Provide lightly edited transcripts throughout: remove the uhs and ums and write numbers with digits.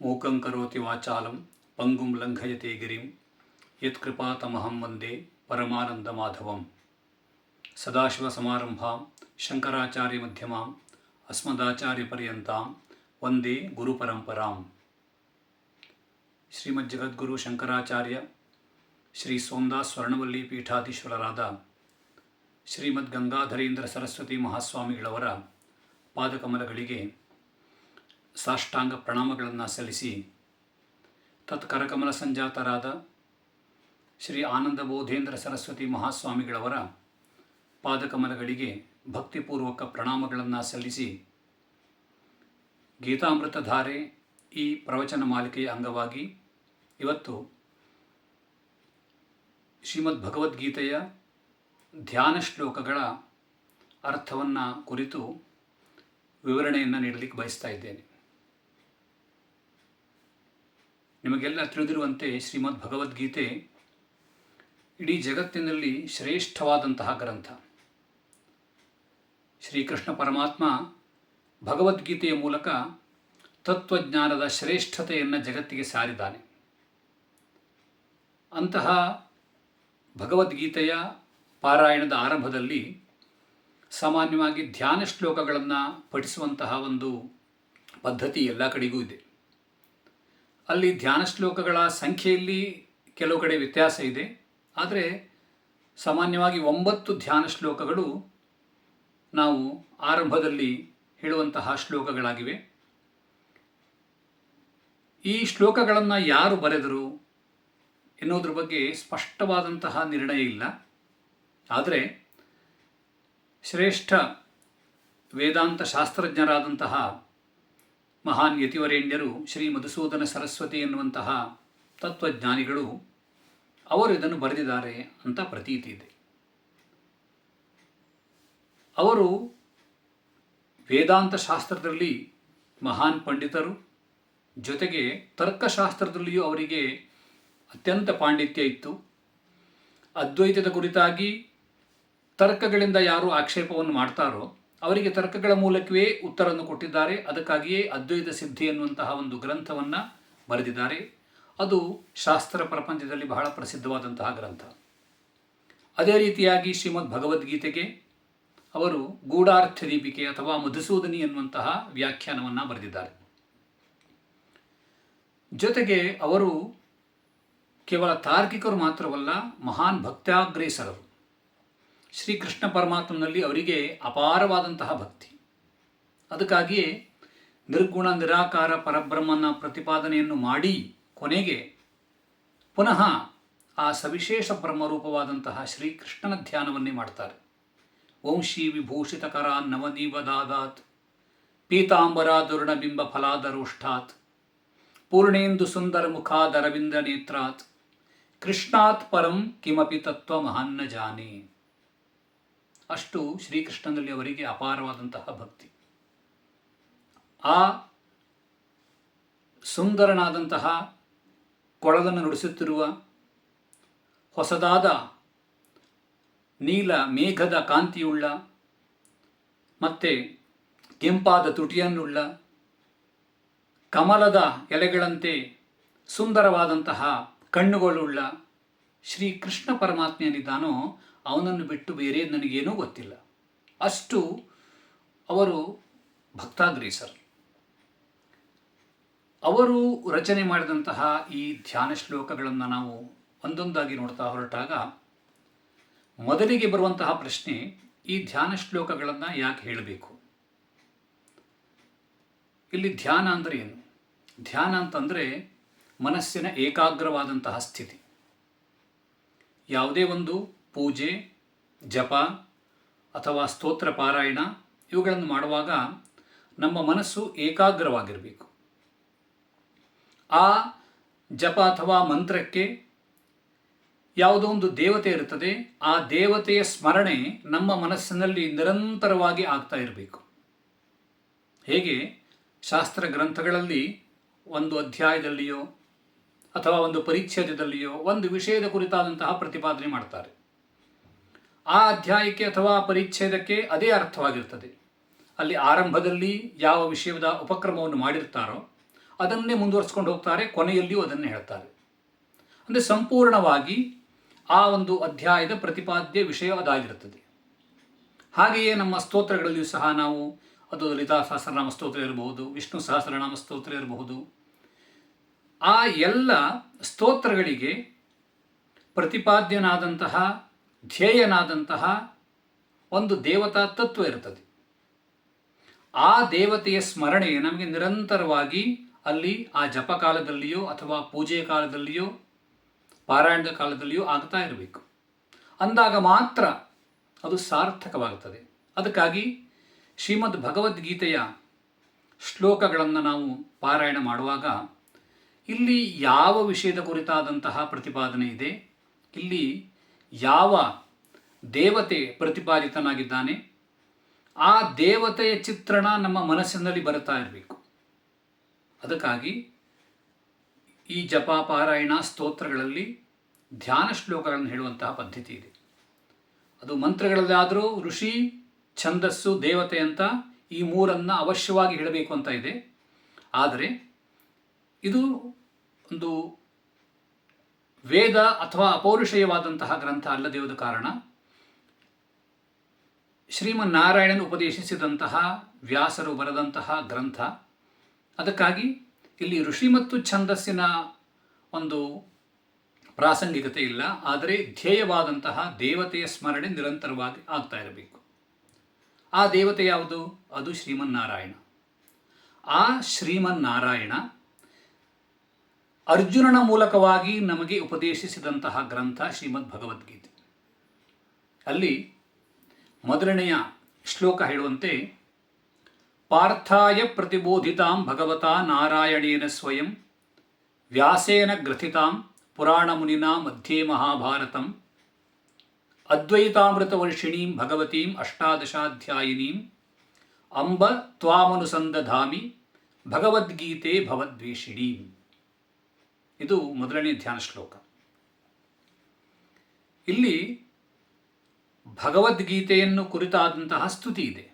ಮೂಕಂ ಕರೋತಿ ವಾಚಾಲಂ ಪಂಗುಂ ಲಂಘಯತೆ ಗಿರಿಂ ಯತ್ಕೃಪಾತಮಹಂ ವಂದೇ ಪರಮಾನಂದಮಾಧವಂ. ಸದಾಶಿವಸಮಾರಂಭಾಂ ಶಂಕರಾಚಾರ್ಯಮಧ್ಯಮಾಂ ಅಸ್ಮದಾಚಾರ್ಯಪರ್ಯಂತಾಂ ವಂದೇ ಗುರುಪರಂಪರಾಂ. ಶ್ರೀಮಜ್ಜಗದ್ಗುರು ಶಂಕರಾಚಾರ್ಯ ಶ್ರೀ ಸೋಮದಾಸ್ ಸ್ವರ್ಣವಲ್ಲೀ ಪೀಠಾಧೀಶ್ವರರಾದ ಶ್ರೀಮದ್ ಗಂಗಾಧರೇಂದ್ರ ಸರಸ್ವತಿ ಮಹಾಸ್ವಾಮಿಗಳವರ ಪಾದಕಮಲಗಳಿಗೆ ಸಾಷ್ಟಾಂಗ ಪ್ರಣಾಮಗಳನ್ನು ಸಲ್ಲಿಸಿ, ತತ್ಕರಕಮಲ ಸಂಜಾತರಾದ ಶ್ರೀ ಆನಂದಬೋಧೇಂದ್ರ ಸರಸ್ವತಿ ಮಹಾಸ್ವಾಮಿಗಳವರ ಪಾದಕಮಲಗಳಿಗೆ ಭಕ್ತಿಪೂರ್ವಕ ಪ್ರಣಾಮಗಳನ್ನು ಸಲ್ಲಿಸಿ, ಗೀತಾಮೃತಧಾರೆ ಈ ಪ್ರವಚನ ಮಾಲಿಕೆಯ ಅಂಗವಾಗಿ ಇವತ್ತು ಶ್ರೀಮದ್ ಭಗವದ್ಗೀತೆಯ ಧ್ಯಾನ ಶ್ಲೋಕಗಳ ಅರ್ಥವನ್ನು ಕುರಿತು ವಿವರಣೆಯನ್ನು ನೀಡಲಿಕ್ಕೆ ಬಯಸ್ತಾ ಇದ್ದೇನೆ. ನಿಮಗೆಲ್ಲ ತಿಳಿದಿರುವಂತೆ ಶ್ರೀಮದ್ ಭಗವದ್ಗೀತೆ ಇಡೀ ಜಗತ್ತಿನಲ್ಲಿ ಶ್ರೇಷ್ಠವಾದಂತಹ ಗ್ರಂಥ. ಶ್ರೀಕೃಷ್ಣ ಪರಮಾತ್ಮ ಭಗವದ್ಗೀತೆಯ ಮೂಲಕ ತತ್ವಜ್ಞಾನದ ಶ್ರೇಷ್ಠತೆಯನ್ನು ಜಗತ್ತಿಗೆ ಸಾರಿದ್ದಾನೆ. ಅಂತಹ ಭಗವದ್ಗೀತೆಯ ಪಾರಾಯಣದ ಆರಂಭದಲ್ಲಿ ಸಾಮಾನ್ಯವಾಗಿ ಧ್ಯಾನ ಶ್ಲೋಕಗಳನ್ನು ಪಠಿಸುವಂತಹ ಒಂದು ಪದ್ಧತಿ ಎಲ್ಲ ಕಡೆಗೂ ಇದೆ. ಅಲ್ಲಿ ಧ್ಯಾನ ಶ್ಲೋಕಗಳ ಸಂಖ್ಯೆಯಲ್ಲಿ ಕೆಲವು ಕಡೆ ವ್ಯತ್ಯಾಸ ಇದೆ. ಆದರೆ ಸಾಮಾನ್ಯವಾಗಿ 9 ಧ್ಯಾನ ಶ್ಲೋಕಗಳು ನಾವು ಆರಂಭದಲ್ಲಿ ಹೇಳುವಂತಹ ಶ್ಲೋಕಗಳಾಗಿವೆ. ಈ ಶ್ಲೋಕಗಳನ್ನು ಯಾರು ಬರೆದರು ಎನ್ನುವುದ್ರ ಬಗ್ಗೆ ಸ್ಪಷ್ಟವಾದಂತಹ ನಿರ್ಣಯ ಇಲ್ಲ. ಆದರೆ ಶ್ರೇಷ್ಠ ವೇದಾಂತ ಶಾಸ್ತ್ರಜ್ಞರಾದಂತಹ ಮಹಾನ್ ಯತಿವರೇಣ್ಯರು ಶ್ರೀ ಮಧುಸೂದನ ಸರಸ್ವತಿ ಎನ್ನುವಂತಹ ತತ್ವಜ್ಞಾನಿಗಳು ಅವರು ಇದನ್ನು ಬರೆದಿದ್ದಾರೆ ಅಂತ ಪ್ರತೀತಿ ಇದೆ. ಅವರು ವೇದಾಂತ ಶಾಸ್ತ್ರದಲ್ಲಿ ಮಹಾನ್ ಪಂಡಿತರು, ಜೊತೆಗೆ ತರ್ಕಶಾಸ್ತ್ರದಲ್ಲಿಯೂ ಅವರಿಗೆ ಅತ್ಯಂತ ಪಾಂಡಿತ್ಯ ಇತ್ತು. ಅದ್ವೈತದ ಕುರಿತಾಗಿ ತರ್ಕಗಳಿಂದ ಯಾರು ಆಕ್ಷೇಪವನ್ನು ಮಾಡ್ತಾರೋ ಅವರಿಗೆ ತರ್ಕಗಳ ಮೂಲಕವೇ ಉತ್ತರವನ್ನು ಕೊಟ್ಟಿದ್ದಾರೆ. ಅದಕ್ಕಾಗಿಯೇ ಅದ್ವೈತ ಸಿದ್ಧಿ ಎನ್ನುವಂತಹ ಒಂದು ಗ್ರಂಥವನ್ನು ಬರೆದಿದ್ದಾರೆ. ಅದು ಶಾಸ್ತ್ರ ಪ್ರಪಂಚದಲ್ಲಿ ಬಹಳ ಪ್ರಸಿದ್ಧವಾದಂತಹ ಗ್ರಂಥ. ಅದೇ ರೀತಿಯಾಗಿ ಶ್ರೀಮದ್ ಭಗವದ್ಗೀತೆಗೆ ಅವರು ಗೂಢಾರ್ಥ ದೀಪಿಕೆ ಅಥವಾ ಮಧುಸೂದನಿ ಎನ್ನುವಂತಹ ವ್ಯಾಖ್ಯಾನವನ್ನು ಬರೆದಿದ್ದಾರೆ. ಜೊತೆಗೆ ಅವರು ಕೇವಲ ತಾರ್ಕಿಕರು ಮಾತ್ರವಲ್ಲ, ಮಹಾನ್ ಭಕ್ತ್ಯಾಗ್ರೇಸರರು. ಶ್ರೀಕೃಷ್ಣ ಪರಮಾತ್ಮನಲ್ಲಿ ಅವರಿಗೆ ಅಪಾರವಾದಂತಹ ಭಕ್ತಿ. ಅದಕ್ಕಾಗಿಯೇ ನಿರ್ಗುಣ ನಿರಾಕಾರ ಪರಬ್ರಹ್ಮನ ಪ್ರತಿಪಾದನೆಯನ್ನು ಮಾಡಿ ಕೊನೆಗೆ ಪುನಃ ಆ ಸವಿಶೇಷ ಬ್ರಹ್ಮರೂಪವಾದಂತಹ ಶ್ರೀಕೃಷ್ಣನ ಧ್ಯಾನವನ್ನೇ ಮಾಡ್ತಾರೆ. ವಂಶಿ ವಿಭೂಷಿತಕರ ನವನೀವದಾದಾತ್ ಪೀತಾಂಬರಾದುರ್ಣಬಿಂಬ ಫಲಾದರೋಷ್ಠಾತ್ ಪೂರ್ಣೇಂದು ಸುಂದರ ಮುಖಾದರವಿಂದ ನೇತ್ರಾತ್ ಕೃಷ್ಣಾತ್ ಪರಂ ಕಿಮಪಿ ತತ್ವ ಮಹಾನ್ನ ಜಾನೆ. ಅಷ್ಟು ಶ್ರೀಕೃಷ್ಣನಲ್ಲಿ ಅವರಿಗೆ ಅಪಾರವಾದಂತಹ ಭಕ್ತಿ. ಆ ಸುಂದರನಾದಂತಹ ಕೊಳಲನ್ನು ನುಡಿಸುತ್ತಿರುವ ಹೊಸದಾದ ನೀಲ ಮೇಘದ ಕಾಂತಿಯುಳ್ಳ ಮತ್ತು ಕೆಂಪಾದ ತುಟಿಯನ್ನುಳ್ಳ ಕಮಲದ ಎಲೆಗಳಂತೆ ಸುಂದರವಾದಂತಹ ಕಣ್ಣುಗಳುಳ್ಳ ಶ್ರೀಕೃಷ್ಣ ಪರಮಾತ್ಮೆಯಲ್ಲಿದ್ದಾನೋ ಅವನನ್ನು ಬಿಟ್ಟು ಬೇರೆ ನನಗೇನೂ ಗೊತ್ತಿಲ್ಲ. ಅಷ್ಟು ಅವರು ಭಕ್ತಾಗ್ರೇಸರು. ಅವರು ರಚನೆ ಮಾಡಿದಂತಹ ಈ ಧ್ಯಾನ ಶ್ಲೋಕಗಳನ್ನು ನಾವು ಒಂದೊಂದಾಗಿ ನೋಡ್ತಾ ಹೊರಟಾಗ ಮೊದಲಿಗೆ ಬರುವಂತಹ ಪ್ರಶ್ನೆ, ಈ ಧ್ಯಾನ ಶ್ಲೋಕಗಳನ್ನು ಯಾಕೆ ಹೇಳಬೇಕು? ಇಲ್ಲಿ ಧ್ಯಾನ ಅಂದರೆ ಏನು? ಧ್ಯಾನ ಅಂತಂದರೆ ಮನಸ್ಸಿನ ಏಕಾಗ್ರವಾದಂತಹ ಸ್ಥಿತಿ. ಯಾವುದೇ ಒಂದು ಪೂಜೆ, ಜಪ ಅಥವಾ ಸ್ತೋತ್ರ ಪಾರಾಯಣ ಇವುಗಳನ್ನು ಮಾಡುವಾಗ ನಮ್ಮ ಮನಸ್ಸು ಏಕಾಗ್ರವಾಗಿರಬೇಕು. ಆ ಜಪ ಅಥವಾ ಮಂತ್ರಕ್ಕೆ ಯಾವುದೋ ಒಂದು ದೇವತೆ ಇರುತ್ತದೆ. ಆ ದೇವತೆಯ ಸ್ಮರಣೆ ನಮ್ಮ ಮನಸ್ಸಿನಲ್ಲಿ ನಿರಂತರವಾಗಿ ಆಗ್ತಾ ಇರಬೇಕು. ಹೇಗೆ ಶಾಸ್ತ್ರ ಗ್ರಂಥಗಳಲ್ಲಿ ಒಂದು ಅಧ್ಯಾಯದಲ್ಲಿಯೋ ಅಥವಾ ಒಂದು ಪರಿಚ್ಛೇದದಲ್ಲಿಯೋ ಒಂದು ವಿಷಯದ ಕುರಿತಾದಂತಹ ಪ್ರತಿಪಾದನೆ ಮಾಡ್ತಾರೆ. ಆ ಅಧ್ಯಾಯಕ್ಕೆ ಅಥವಾ ಪರಿಚ್ಛೇದಕ್ಕೆ ಅದೇ ಅರ್ಥವಾಗಿರ್ತದೆ. ಅಲ್ಲಿ ಆರಂಭದಲ್ಲಿ ಯಾವ ವಿಷಯದ ಉಪಕ್ರಮವನ್ನು ಮಾಡಿರ್ತಾರೋ ಅದನ್ನೇ ಮುಂದುವರಿಸ್ಕೊಂಡು ಹೋಗ್ತಾರೆ, ಕೊನೆಯಲ್ಲಿಯೂ ಅದನ್ನೇ ಹೇಳ್ತಾರೆ. ಅಂದರೆ ಸಂಪೂರ್ಣವಾಗಿ ಆ ಒಂದು ಅಧ್ಯಾಯದ ಪ್ರತಿಪಾದ್ಯ ವಿಷಯ ಅದಾಗಿರುತ್ತದೆ. ಹಾಗೆಯೇ ನಮ್ಮ ಸ್ತೋತ್ರಗಳಲ್ಲಿಯೂ ಸಹ ನಾವು ಅದು ಲಲಿತಾ ಸಹಸ್ರನಾಮ ಸ್ತೋತ್ರ ಇರಬಹುದು, ವಿಷ್ಣು ಸಹಸ್ರನಾಮ ಸ್ತೋತ್ರ ಇರಬಹುದು, ಆ ಎಲ್ಲ ಸ್ತೋತ್ರಗಳಿಗೆ ಪ್ರತಿಪಾದ್ಯನಾದಂತಹ ಧ್ಯೇಯನಾದಂತಹ ಒಂದು ದೇವತಾ ತತ್ವ ಇರುತ್ತದೆ. ಆ ದೇವತೆಯ ಸ್ಮರಣೆ ನಮಗೆ ನಿರಂತರವಾಗಿ ಅಲ್ಲಿ ಆ ಜಪ ಕಾಲದಲ್ಲಿಯೋ ಅಥವಾ ಪೂಜೆಯ ಕಾಲದಲ್ಲಿಯೋ ಪಾರಾಯಣದ ಕಾಲದಲ್ಲಿಯೂ ಆಗ್ತಾ ಇರಬೇಕು. ಅಂದಾಗ ಮಾತ್ರ ಅದು ಸಾರ್ಥಕವಾಗುತ್ತದೆ. ಅದಕ್ಕಾಗಿ ಶ್ರೀಮದ್ ಭಗವದ್ಗೀತೆಯ ಶ್ಲೋಕಗಳನ್ನು ನಾವು ಪಾರಾಯಣ ಮಾಡುವಾಗ ಇಲ್ಲಿ ಯಾವ ವಿಷಯದ ಕುರಿತಾದಂತಹ ಪ್ರತಿಪಾದನೆ ಇದೆ, ಇಲ್ಲಿ ಯಾವ ದೇವತೆ ಪ್ರತಿಪಾದಿತನಾಗಿದ್ದಾನೆ, ಆ ದೇವತೆಯ ಚಿತ್ರಣ ನಮ್ಮ ಮನಸ್ಸಿನಲ್ಲಿ ಬರುತ್ತಾ ಇರಬೇಕು. ಅದಕ್ಕಾಗಿ ಈ ಜಪ ಪಾರಾಯಣ ಸ್ತೋತ್ರಗಳಲ್ಲಿ ಧ್ಯಾನ ಶ್ಲೋಕಗಳನ್ನು ಹೇಳುವಂತಹ ಪದ್ಧತಿ ಇದೆ. ಅದು ಮಂತ್ರಗಳಲ್ಲಾದರೂ ಋಷಿ, ಛಂದಸ್ಸು, ದೇವತೆ ಅಂತ ಈ ಮೂರನ್ನು ಅವಶ್ಯವಾಗಿ ಹೇಳಬೇಕು ಅಂತ ಇದೆ. ಆದರೆ ಇದು ಒಂದು ವೇದ ಅಥವಾ ಅಪೌರುಷೇಯವಾದಂತಹ ಗ್ರಂಥ ಅಲ್ಲದಿರುವುದ ಕಾರಣ ಶ್ರೀಮನ್ನಾರಾಯಣನು ಉಪದೇಶಿಸಿದಂತಹ ವ್ಯಾಸರು ಬರೆದಂತಹ ಗ್ರಂಥ. ಅದಕ್ಕಾಗಿ ಇಲ್ಲಿ ಋಷಿ ಮತ್ತು ಛಂದಸ್ಸಿನ ಒಂದು ಪ್ರಾಸಂಗಿಕತೆ ಇಲ್ಲ, ಆದರೆ ಧ್ಯೇಯವಾದಂತಹ ದೇವತೆಯ ಸ್ಮರಣೆ ನಿರಂತರವಾಗಿ ಆಗ್ತಾ ಇರಬೇಕು. ಆ ದೇವತೆ ಯಾವುದು? ಅದು ಶ್ರೀಮನ್ನಾರಾಯಣ. ಆ ಶ್ರೀಮನ್ನಾರಾಯಣ ಅರ್ಜುನನ ಮೂಲಕವಾಗಿ ನಮಗೆ ಉಪದೇಶಿಸಿದಂತಹ ಗ್ರಂಥ ಶ್ರೀಮದ್ ಭಗವದ್ಗೀತೆ. ಅಲ್ಲಿ ಮೊದಲನೆಯ ಶ್ಲೋಕ ಹೇಳುವಂತೆ, ಪಾರ್ಥಾಯ ಪ್ರತಿಬೋಧಿತಾಂ ಭಗವತಾ ನಾರಾಯಣೇನ ಸ್ವಯಂ ವ್ಯಾಸೇನ ಗ್ರಥಿತಾಂ ಪುರಾಣ ಮುನಿನಾ ಮಧ್ಯೆ ಮಹಾಭಾರತಂ ಅದ್ವೈತಾಮೃತವರ್ಷಿಣೀಂ ಭಗವತೀಂ ಅಷ್ಟಾದಶಾಧ್ಯಾಯಿನೀಂ ಅಂಬ ತ್ವಾಮನುಸಂದಧಾಮಿ ಭಗವದ್ಗೀತೆ ಭವದ್ವೇಷಿಣೀಂ. ಇದು ಮೊದಲನೇ ಧ್ಯಾನ ಶ್ಲೋಕ. ಇಲ್ಲಿ ಭಗವದ್ಗೀತೆಯನ್ನು ಕುರಿತಾದಂತಹ ಸ್ತುತಿ ಇದೆ.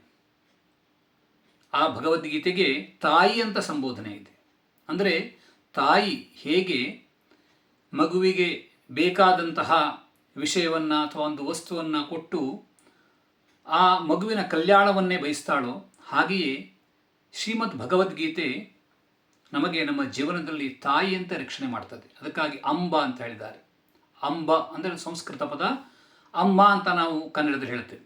ಆ ಭಗವದ್ಗೀತೆಗೆ ತಾಯಿ ಅಂತ ಸಂಬೋಧನೆ ಇದೆ. ಅಂದರೆ ತಾಯಿ ಹೇಗೆ ಮಗುವಿಗೆ ಬೇಕಾದಂತಹ ವಿಷಯವನ್ನು ಅಥವಾ ಒಂದು ವಸ್ತುವನ್ನು ಕೊಟ್ಟು ಆ ಮಗುವಿನ ಕಲ್ಯಾಣವನ್ನೇ ಬಯಸ್ತಾಳೋ, ಹಾಗೆಯೇ ಶ್ರೀಮದ್ ಭಗವದ್ಗೀತೆ ನಮಗೆ ನಮ್ಮ ಜೀವನದಲ್ಲಿ ತಾಯಿ ಅಂತ ರಕ್ಷಣೆ ಮಾಡ್ತದೆ. ಅದಕ್ಕಾಗಿ ಅಂಬ ಅಂತ ಹೇಳಿದ್ದಾರೆ. ಅಂಬ ಅಂದರೆ ಸಂಸ್ಕೃತ ಪದ, ಅಮ್ಮ ಅಂತ ನಾವು ಕನ್ನಡದಲ್ಲಿ ಹೇಳ್ತೇವೆ.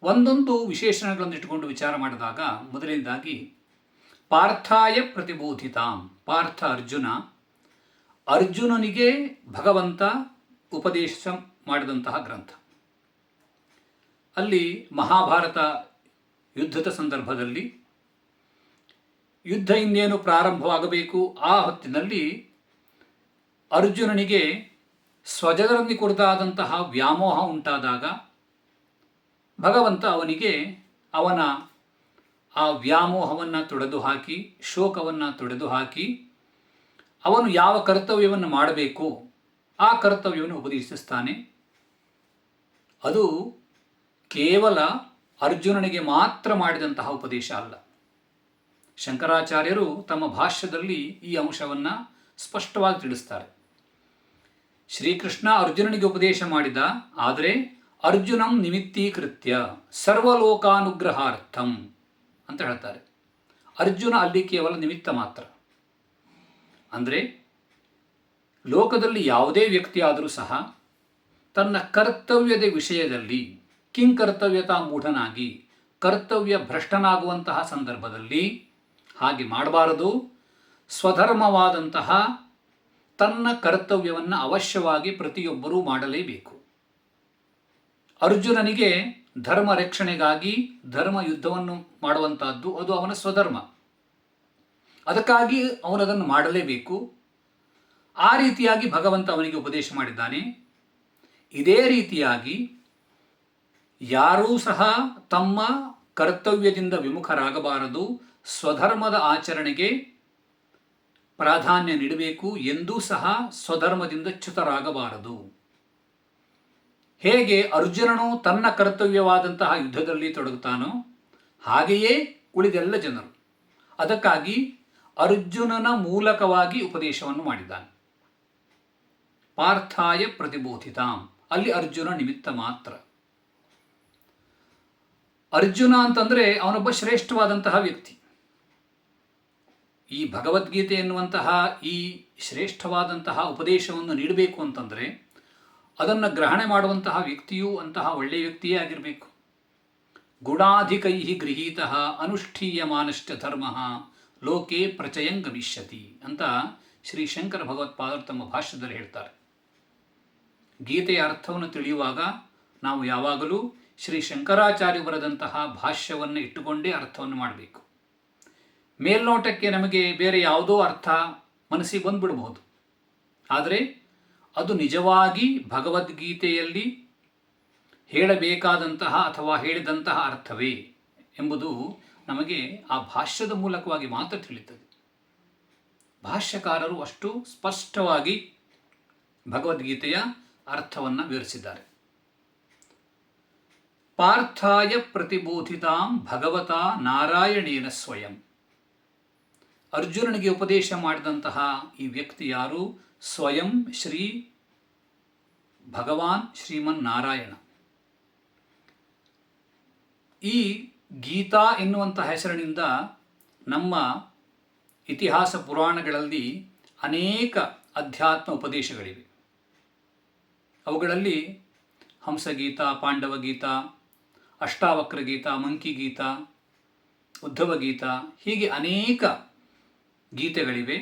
ಒಂದೊಂದು ವಿಶೇಷಣಗಳನ್ನು ಇಟ್ಟುಕೊಂಡು ವಿಚಾರ ಮಾಡಿದಾಗ, ಮೊದಲನೇದಾಗಿ ಪಾರ್ಥಾಯ ಪ್ರತಿಬೋಧಿತಾಂ. ಪಾರ್ಥ ಅರ್ಜುನ, ಅರ್ಜುನನಿಗೆ ಭಗವಂತ ಉಪದೇಶ ಮಾಡಿದಂತಹ ಗ್ರಂಥ. ಅಲ್ಲಿ ಮಹಾಭಾರತ ಯುದ್ಧದ ಸಂದರ್ಭದಲ್ಲಿ ಯುದ್ಧ ಇನ್ನೇನು ಪ್ರಾರಂಭವಾಗಬೇಕು, ಆ ಹೊತ್ತಿನಲ್ಲಿ ಅರ್ಜುನನಿಗೆ ಸ್ವಜನರನ್ನು ಕುರಿತಾದಂತಹ ವ್ಯಾಮೋಹ ಉಂಟಾದಾಗ ಭಗವಂತ ಅವನಿಗೆ ಅವನ ಆ ವ್ಯಾಮೋಹವನ್ನು ತೊಡೆದು ಹಾಕಿ, ಶೋಕವನ್ನು ತೊಡೆದು ಹಾಕಿ, ಅವನು ಯಾವ ಕರ್ತವ್ಯವನ್ನು ಮಾಡಬೇಕು ಆ ಕರ್ತವ್ಯವನ್ನು ಉಪದೇಶಿಸ್ತಾನೆ. ಅದು ಕೇವಲ ಅರ್ಜುನನಿಗೆ ಮಾತ್ರ ಮಾಡಿದಂತಹ ಉಪದೇಶ ಅಲ್ಲ. ಶಂಕರಾಚಾರ್ಯರು ತಮ್ಮ ಭಾಷ್ಯದಲ್ಲಿ ಈ ಅಂಶವನ್ನು ಸ್ಪಷ್ಟವಾಗಿ ತಿಳಿಸ್ತಾರೆ. ಶ್ರೀಕೃಷ್ಣ ಅರ್ಜುನನಿಗೆ ಉಪದೇಶ ಮಾಡಿದ, ಆದರೆ ಅರ್ಜುನಂ ನಿಮಿತ್ತೀಕೃತ್ಯ ಸರ್ವಲೋಕಾನುಗ್ರಹಾರ್ಥಂ ಅಂತ ಹೇಳ್ತಾರೆ. ಅರ್ಜುನ ಅಲ್ಲಿ ಕೇವಲ ನಿಮಿತ್ತ ಮಾತ್ರ. ಅಂದರೆ ಲೋಕದಲ್ಲಿ ಯಾವುದೇ ವ್ಯಕ್ತಿಯಾದರೂ ಸಹ ತನ್ನ ಕರ್ತವ್ಯದ ವಿಷಯದಲ್ಲಿ ಕಿಂಕರ್ತವ್ಯತಾ ಮೂಢನಾಗಿ ಕರ್ತವ್ಯ ಭ್ರಷ್ಟನಾಗುವಂತಹ ಸಂದರ್ಭದಲ್ಲಿ ಹಾಗೆ ಮಾಡಬಾರದು. ಸ್ವಧರ್ಮವಾದಂತಹ ತನ್ನ ಕರ್ತವ್ಯವನ್ನು ಅವಶ್ಯವಾಗಿ ಪ್ರತಿಯೊಬ್ಬರೂ ಮಾಡಲೇಬೇಕು. ಅರ್ಜುನನಿಗೆ ಧರ್ಮ ರಕ್ಷಣೆಗಾಗಿ ಧರ್ಮ ಯುದ್ಧವನ್ನು ಮಾಡುವಂತಹದ್ದು ಅದು ಅವನ ಸ್ವಧರ್ಮ. ಅದಕ್ಕಾಗಿ ಅವನದನ್ನು ಮಾಡಲೇಬೇಕು. ಆ ರೀತಿಯಾಗಿ ಭಗವಂತ ಅವನಿಗೆ ಉಪದೇಶ ಮಾಡಿದ್ದಾನೆ. ಇದೇ ರೀತಿಯಾಗಿ ಯಾರೂ ಸಹ ತಮ್ಮ ಕರ್ತವ್ಯದಿಂದ ವಿಮುಖರಾಗಬಾರದು, ಸ್ವಧರ್ಮದ ಆಚರಣೆಗೆ ಪ್ರಾಧಾನ್ಯ ನೀಡಬೇಕು, ಎಂದೂ ಸಹ ಸ್ವಧರ್ಮದಿಂದ ಚ್ಯುತರಾಗಬಾರದು. ಹೇಗೆ ಅರ್ಜುನನು ತನ್ನ ಕರ್ತವ್ಯವಾದಂತಹ ಯುದ್ಧದಲ್ಲಿ ತೊಡಗುತ್ತಾನೋ ಹಾಗೆಯೇ ಉಳಿದೆಲ್ಲ ಜನರು. ಅದಕ್ಕಾಗಿ ಅರ್ಜುನನ ಮೂಲಕವಾಗಿ ಉಪದೇಶವನ್ನು ಮಾಡಿದ್ದಾನೆ. ಪಾರ್ಥಾಯ ಪ್ರತಿಬೋಧಿತಾಂ, ಅಲ್ಲಿ ಅರ್ಜುನ ನಿಮಿತ್ತ ಮಾತ್ರ. ಅರ್ಜುನ ಅಂತಂದರೆ ಅವನೊಬ್ಬ ಶ್ರೇಷ್ಠವಾದಂತಹ ವ್ಯಕ್ತಿ. ಈ ಭಗವದ್ಗೀತೆ ಎನ್ನುವಂತಹ ಈ ಶ್ರೇಷ್ಠವಾದಂತಹ ಉಪದೇಶವನ್ನು ನೀಡಬೇಕು ಅಂತಂದರೆ ಅದನ್ನು ಗ್ರಹಣೆ ಮಾಡುವಂತಹ ವ್ಯಕ್ತಿಯೂ ಅಂತಹ ಒಳ್ಳೆಯ ವ್ಯಕ್ತಿಯೇ ಆಗಿರಬೇಕು. ಗುಣಾಧಿಕೈ ಗೃಹೀತ ಅನುಷ್ಠೀಯಮಾನಶ್ಚ ಧರ್ಮ ಲೋಕೆ ಪ್ರಚಯಂ ಗಮಿಷ್ಯತಿ ಅಂತ ಶ್ರೀ ಶಂಕರ ಭಗವತ್ಪಾದರು ತಮ್ಮ ಭಾಷ್ಯದಲ್ಲಿ ಹೇಳ್ತಾರೆ. ಗೀತೆಯ ಅರ್ಥವನ್ನು ತಿಳಿಯುವಾಗ ನಾವು ಯಾವಾಗಲೂ ಶ್ರೀ ಶಂಕರಾಚಾರ್ಯ ಬರೆದಂತಹ ಭಾಷ್ಯವನ್ನು ಇಟ್ಟುಕೊಂಡೇ ಅರ್ಥವನ್ನು ಮಾಡಬೇಕು. ಮೇಲ್ನೋಟಕ್ಕೆ ನಮಗೆ ಬೇರೆ ಯಾವುದೋ ಅರ್ಥ ಮನಸ್ಸಿಗೆ ಬಂದುಬಿಡಬಹುದು, ಆದರೆ ಅದು ನಿಜವಾಗಿ ಭಗವದ್ಗೀತೆಯಲ್ಲಿ ಹೇಳಬೇಕಾದಂತಹ ಅಥವಾ ಹೇಳಿದಂತಹ ಅರ್ಥವೇ ಎಂಬುದು ನಮಗೆ ಆ ಭಾಷ್ಯದ ಮೂಲಕವಾಗಿ ಮಾತ್ರ ತಿಳಿಯುತ್ತದೆ. ಭಾಷ್ಯಕಾರರು ಅಷ್ಟು ಸ್ಪಷ್ಟವಾಗಿ ಭಗವದ್ಗೀತೆಯ ಅರ್ಥವನ್ನು ವಿವರಿಸಿದ್ದಾರೆ. ಪಾರ್ಥಾಯ ಪ್ರತಿಬೋಧಿತಾಂ ಭಗವತಾ ನಾರಾಯಣೇನ ಸ್ವಯಂ. ಅರ್ಜುನನಿಗೆ ಉಪದೇಶ ಮಾಡಿದಂತಹ ಈ ವ್ಯಕ್ತಿ ಯಾರು? ಸ್ವಯಂ ಶ್ರೀ ಭಗವಾನ್ ಶ್ರೀಮನ್ ನಾರಾಯಣ. ಈ ಗೀತಾ ಎನ್ನುವಂಥ ಹೆಸರಿನಿಂದ ನಮ್ಮ ಇತಿಹಾಸ ಪುರಾಣಗಳಲ್ಲಿ ಅನೇಕ ಅಧ್ಯಾತ್ಮ ಉಪದೇಶಗಳಿವೆ. ಅವುಗಳಲ್ಲಿ ಹಂಸಗೀತಾ, ಪಾಂಡವಗೀತಾ, ಅಷ್ಟಾವಕ್ರ ಗೀತಾ, ಮಂಕಿ ಗೀತಾ, ಉದ್ಧವ ಗೀತಾ, ಹೀಗೆ ಅನೇಕ ಗೀತೆಗಳಿವೆ.